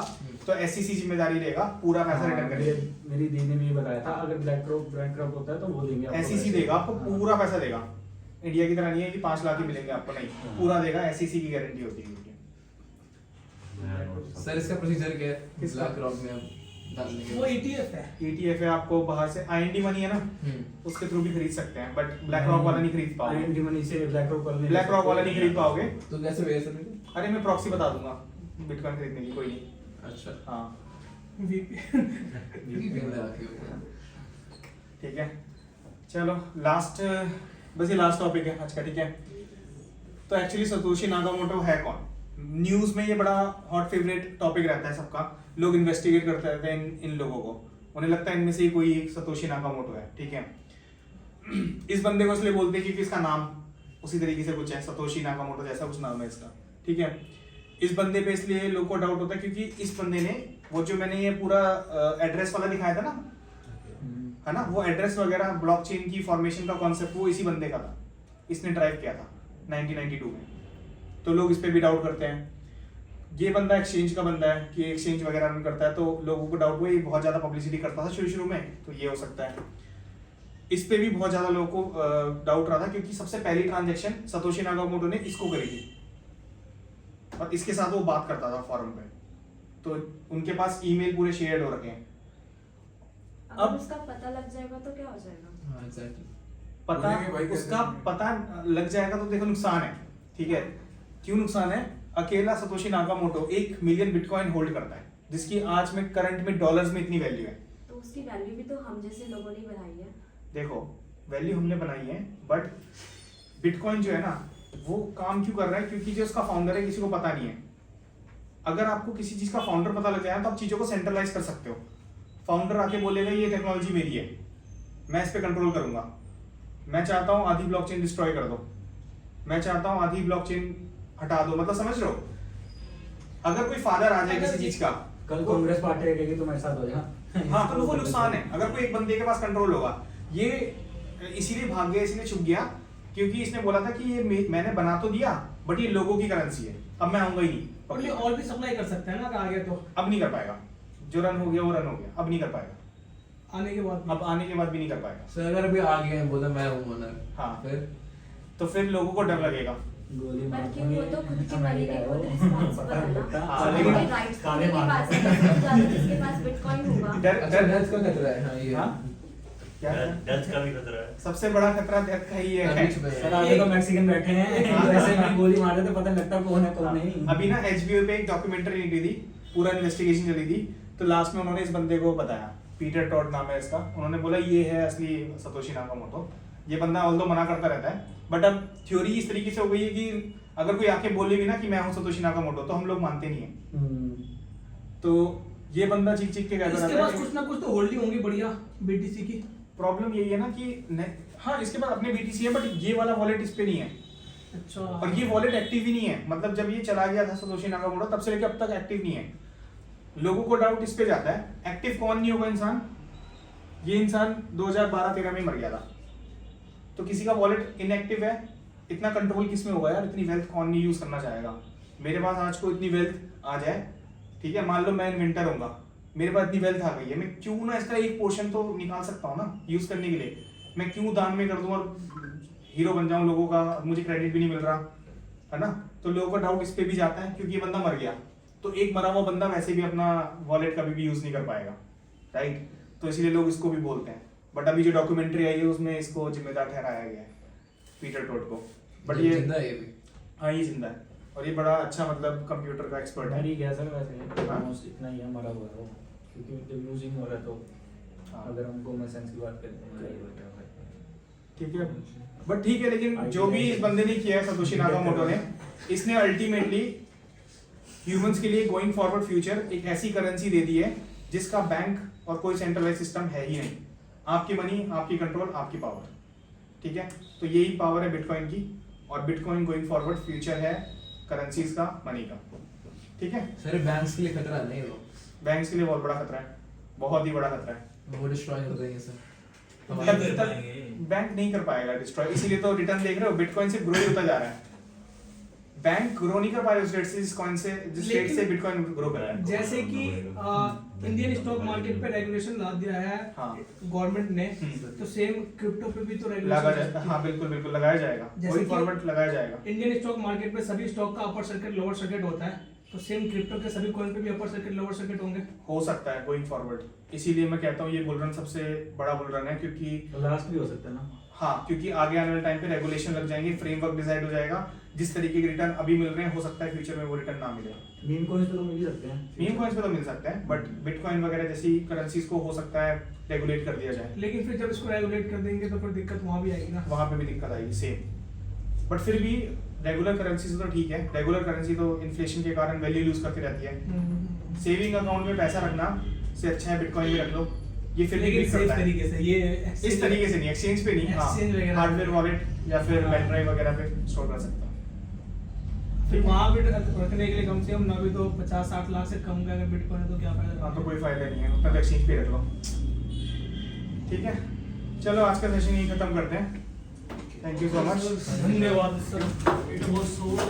तो SEC जिम्मेदारी लेगा, पूरा पैसा रिटर्न करेगा। मेरी दीदी ने भी बताया था अगर ब्लैक रॉक होता है तो वो देंगे आपको SEC पैसे। देगा आपको, पूरा पैसा देगा। इंडिया की तरह नहीं है कि 5 लाख ही मिलेंगे आपको, नहीं, पूरा देगा। SEC की गारंटी होती है। सर इसका प्रोसीजर क्या है किसका? ब्लैक रॉक में हम डालने के वो ETF है। ETF है, आपको बाहर से IND मनी है ना, उसके थ्रू भी खरीद सकते हैं, बट ब्लैक रॉक वाला नहीं खरीद पाओगे। IND मनी से ब्लैक रॉक वाला ब्लैक रॉक वाला नहीं खरीद पाओगे। तो कैसे हुए सर मेरे? अरे मैं प्रॉक्सी बता दूंगा बिटकॉइन खरीदने की, कोई नहीं। अच्छा हाँ VPN लगा के ठीक है, चलो लास्ट, बस ये लास्ट टॉपिक है आज का, ठीक है। तो एक्चुअली सतोशी नाकामोटो है कौन? न्यूज़ में ये बड़ा हॉट फेवरेट टॉपिक रहता है सबका, लोग इन्वेस्टिगेट करते रहते हैं इन लोगों को, उन्हें लगता है इनमें से ही कोई एक सतोशी नाकामोटो है, ठीक है। इस बंदे को इसलिए बोलते हैं क्योंकि इसका नाम उसी तरीके से कुछ है, सतोशी नाकामोटो जैसा कुछ नाम है इसका, ठीक है। इस बंदे पे इसलिए लोगों को डाउट होता है क्योंकि इस बंदे ने वो जो मैंने ये पूरा एड्रेस वाला दिखाया था ना, है ना, वो एड्रेस वगैरह ब्लॉकचेन की फॉर्मेशन का कॉन्सेप्ट वो इसी बंदे का था, इसने ड्राइव किया था 1992 में। तो लोग इस पे भी डाउट करते हैं। ये बंदा एक्सचेंज का बंदा है कि एक्सचेंज वगैरह रन करता है, तो लोगों को डाउट हुआ, ये बहुत ज्यादा पब्लिसिटी करता था शुरू में, तो ये हो सकता है। इस पे भी बहुत ज्यादा लोगों को डाउट रहा था क्योंकि सबसे पहली ट्रांजैक्शन सतोशी नाकामोटो ने इसको करी थी और इसके साथ वो बात करता था फॉरम पे, तो उनके पास ईमेल पूरे शेयर्ड हो रखे हैं। अब उसका पता लग जाएगा तो क्या हो जाएगा? हाँ एग्जैक्टली। पता बोलेंगे भाई कैसे उसका नहीं? पता लग जाएगा तो देखो नुकसान है, ठीक है। क्यों नुकसान है? अकेला Satoshi Nakamoto 1 million bitcoin hold करता है, जिसकी आज में करंट में डॉलर्स में इतनी वैल्यू है। तो उसकी वैल्यू भी तो हम जैसे लोगों ने बनाई है। देखो वैल्यू हमने बनाई है, बट बिटकॉइन जो है ना वो काम क्यों कर रहा है? क्योंकि जो उसका फाउंडर है किसी को पता नहीं है। अगर आपको किसी चीज का फाउंडर पता लग जाए तो आप चीजों को सेंट्रलाइज कर सकते हो। फाउंडर आके बोलेगा ये टेक्नोलॉजी मेरी है, मैं इस पे कंट्रोल करूंगा, मैं चाहता हूं आधी ब्लॉकचेन डिस्ट्रॉय कर दो, मैं चाहता हूं आधी ब्लॉकचेन हटा दो, मतलब समझ रहे हो। अगर कोई फादर आ जाए किसी चीज का कल कांग्रेस पार्टी कहेगी तुम्हारे साथ हो जाएगा। हाँ तो वो नुकसान है अगर कोई एक बंदे के पास कंट्रोल होगा। ये इसीलिए भाग गया, इसीलिए छुप गया क्योंकि इसने बोला था कि ये मैंने बना तो दिया बट ये लोगों की करेंसी है, अब मैं आऊंगा ही नहीं। और ये और भी सप्लाई कर सकते हैं ना, अगर आ गया तो अब नहीं कर पाएगा, जो रन हो गया वो रन हो गया, अब नहीं कर पाएगा, आने के बाद अब आने के बाद भी नहीं कर पाएगा। सर अगर अभी आ गए हैं बोला मैं हूँ ओनर, हाँ फिर तो फिर लोगों को डर लगेगा। गोली पर मार क्यों वो तो खुद की मनी के खुद रिस्पांसिबल है ना। हाँ, उनके लेकिन राइट्स काले उनके मार- पास है, ज्यादा जिसके पास बिटकॉइन होगा। डर अच्छा डर डेथ का खतरा है। हाँ ये हाँ? क्या है? डेथ का भी खतरा है। सबसे बड़ा खतरा डेथ का ही है। बीच में सर आगे तो मैक्सिकन बैठे हैं, वैसे भी गोली मार देते पता नहीं लगता कौन है कौन नहीं। अभी ना HBO पे एक डॉक्यूमेंट्री निकली थी, पूरा इन्वेस्टिगेशन चली थी, तो लास्ट में उन्होंने इस बंदे को बताया, पीटर टॉड नाम है इसका, उन्होंने बोला ये है असली सतोशी नाकामोटो। ये बंदा ऑल्दो मना करता रहता है बट अब थ्योरी इस तरीके से हो गई है कि अगर कोई आके बोले भी ना कि मैं हूँ सतोशी नाकामोटो तो हम लोग मानते नहीं है। तो ये बंदा चीख चीख के कहता इसके रहता पास है। कुछ ना कुछ तो होल्डिंग होंगी बढ़िया BTC की। प्रॉब्लम यही है ना कि हाँ इसके पास अपने BTC है बट ये वाला वॉलेट इस पे नहीं है, अच्छा और ये वॉलेट एक्टिव ही नहीं है। मतलब जब ये चला गया था सतोशी नाकामोटो तब से लेकर अब तक एक्टिव नहीं है। लोगों को डाउट इस पे जाता है एक्टिव कौन नहीं होगा इंसान। ये इंसान 2012-13 में मर गया था, तो किसी का वॉलेट इनएक्टिव है, इतना कंट्रोल किस में होगा यार, इतनी वेल्थ कौन नहीं यूज करना चाहेगा। मेरे पास आज को इतनी वेल्थ आ जाए, ठीक है, मान लो मैं इन्वेंटर होऊंगा, मेरे पास इतनी वेल्थ आ गई है, मैं क्यों ना इसका एक पोर्शन तो निकाल सकता हूँ ना यूज करने के लिए। मैं क्यों दान में कर दूं और हीरो बन जाऊं लोगों का, मुझे क्रेडिट भी नहीं मिल रहा है ना। तो लोगों का डाउट इस पे भी जाता है क्योंकि ये बंदा मर गया, तो एक मरा हुआ बंदा वैसे भी अपना वॉलेट कभी भी यूज नहीं कर पाएगा, राइट। तो इसलिए लोग इसको भी बोलते हैं। बट अभी जो डॉक्यूमेंट्री आई है उसमें इसको जिम्मेदार ठहराया गया है, पीटर टॉड को। बट ये जिंदा है ये भी। हाँ ये जिंदा है और ये बड़ा अच्छा मतलब कंप्यूटर का एक्सपर्ट है। मर ही गया सर वैसे, हाँ। ऑलमोस्ट इतना ही है मरा हुआ है वो, क्योंकि जब यूजिंग हो रहा है तो हाँ। अगर हम कॉमन सेंस की बात करें तो ठीक है बट ठीक है, लेकिन जो भी इस बंदे ने किया है सतोशी नाकामोटो ने, इसने अल्टीमेटली ह्यूमंस के लिए गोइंग फॉरवर्ड फ्यूचर एक ऐसी करेंसी दे दी है जिसका बैंक और कोई सेंट्रलाइज सिस्टम है ही नहीं। आपकी मनी, आपकी कंट्रोल, आपकी पावर, ठीक है। तो यही पावर है बिटकॉइन की, और बिटकॉइन गोइंग फॉरवर्ड फ्यूचर है करेंसीज का, मनी का, ठीक है। सर बैंक्स के लिए खतरा नहीं वो, बैंक्स के लिए बहुत बड़ा खतरा है, बहुत ही बड़ा खतरा है। वो डिस्ट्रॉय कर देंगे सर। तब तक बैंक नहीं कर पाएगा डिस्ट्रॉय, इसीलिए तो रिटर्न देख रहे हो बिटकॉइन से ग्रो ही होता जा रहा है। बैंक ग्रो नहीं कर पा रहे उस रेट से जिस कॉइन से, जिस रेट से बिटकॉइन ग्रो कर रहा है। जैसे कि इंडियन स्टॉक मार्केट पे रेगुलेशन ला दिया है हाँ। गवर्नमेंट ने, तो सेम क्रिप्टो पे भी तो लगा रेगुलेशन जाए, हाँ बिल्कुल बिल्कुल लगाया जाएगा, जैसे वही कि- फॉरवर्ड लगाया जाएगा। इंडियन स्टॉक मार्केट पे सभी स्टॉक का अपर सर्किट लोअर सर्किट होता है, तो सेम क्रिप्टो के सभी कॉइन पे भी अपर सर्किट लोअर सर्किट होंगे। हो सकता है गोइंग फॉरवर्ड, इसीलिए मैं कहता हूँ ये बुल रन सबसे बड़ा बुल रन है, क्योंकि लास्ट भी हो सकता है ना। हाँ क्योंकि आगे आने वाले टाइम पे रेगुलेशन लग जाएंगे, फ्रेमवर्क डिसाइड हो जाएगा, जिस तरीके के रिटर्न अभी मिल रहे हैं हो सकता है फ्यूचर में वो रिटर्न ना मिले। मीम कॉइंस पे तो मिल ही सकते हैं। मीम कॉइंस पे तो मिल सकते हैं बट बिटकॉइन वगैरह जैसी करेंसीज को हो सकता है रेगुलेट कर दिया जाए, लेकिन फिर जब इसको रेगुलेट कर देंगे तो फिर दिक्कत वहां भी आएगी ना। वहां पे भी दिक्कत आएगी सेम। बट फिर भी रेगुलर करेंसी से तो ठीक है, रेगुलर करेंसी तो इन्फ्लेशन के कारण वैल्यू लूज करती रहती है। सेविंग अकाउंट में पैसा रखना से अच्छा है बिटकॉइन में रख लो, ये फिर लेकिन भी सेफ करता है। तरीके से, ये इस तरीके से नहीं, एक्सचेंज पे नहीं, Exchange वगैरह हाँ हार्डवेयर वॉलेट या फिर हाँ। पेन ड्राइव वगैरह पे स्टोर कर सकता हूँ। फिर वहां भी रखने के लिए कम से कम ना भी तो 50-60 लाख से कम का अगर बिटकॉइन है तो क्या फायदा। हाँ तो कोई फायदा नहीं है, उतना तो एक्सचेंज पे रख लो, ठीक है। चलो आज का सेशन यही खत्म करते हैं, थैंक यू सो मच। धन्यवाद सर, इट वाज सो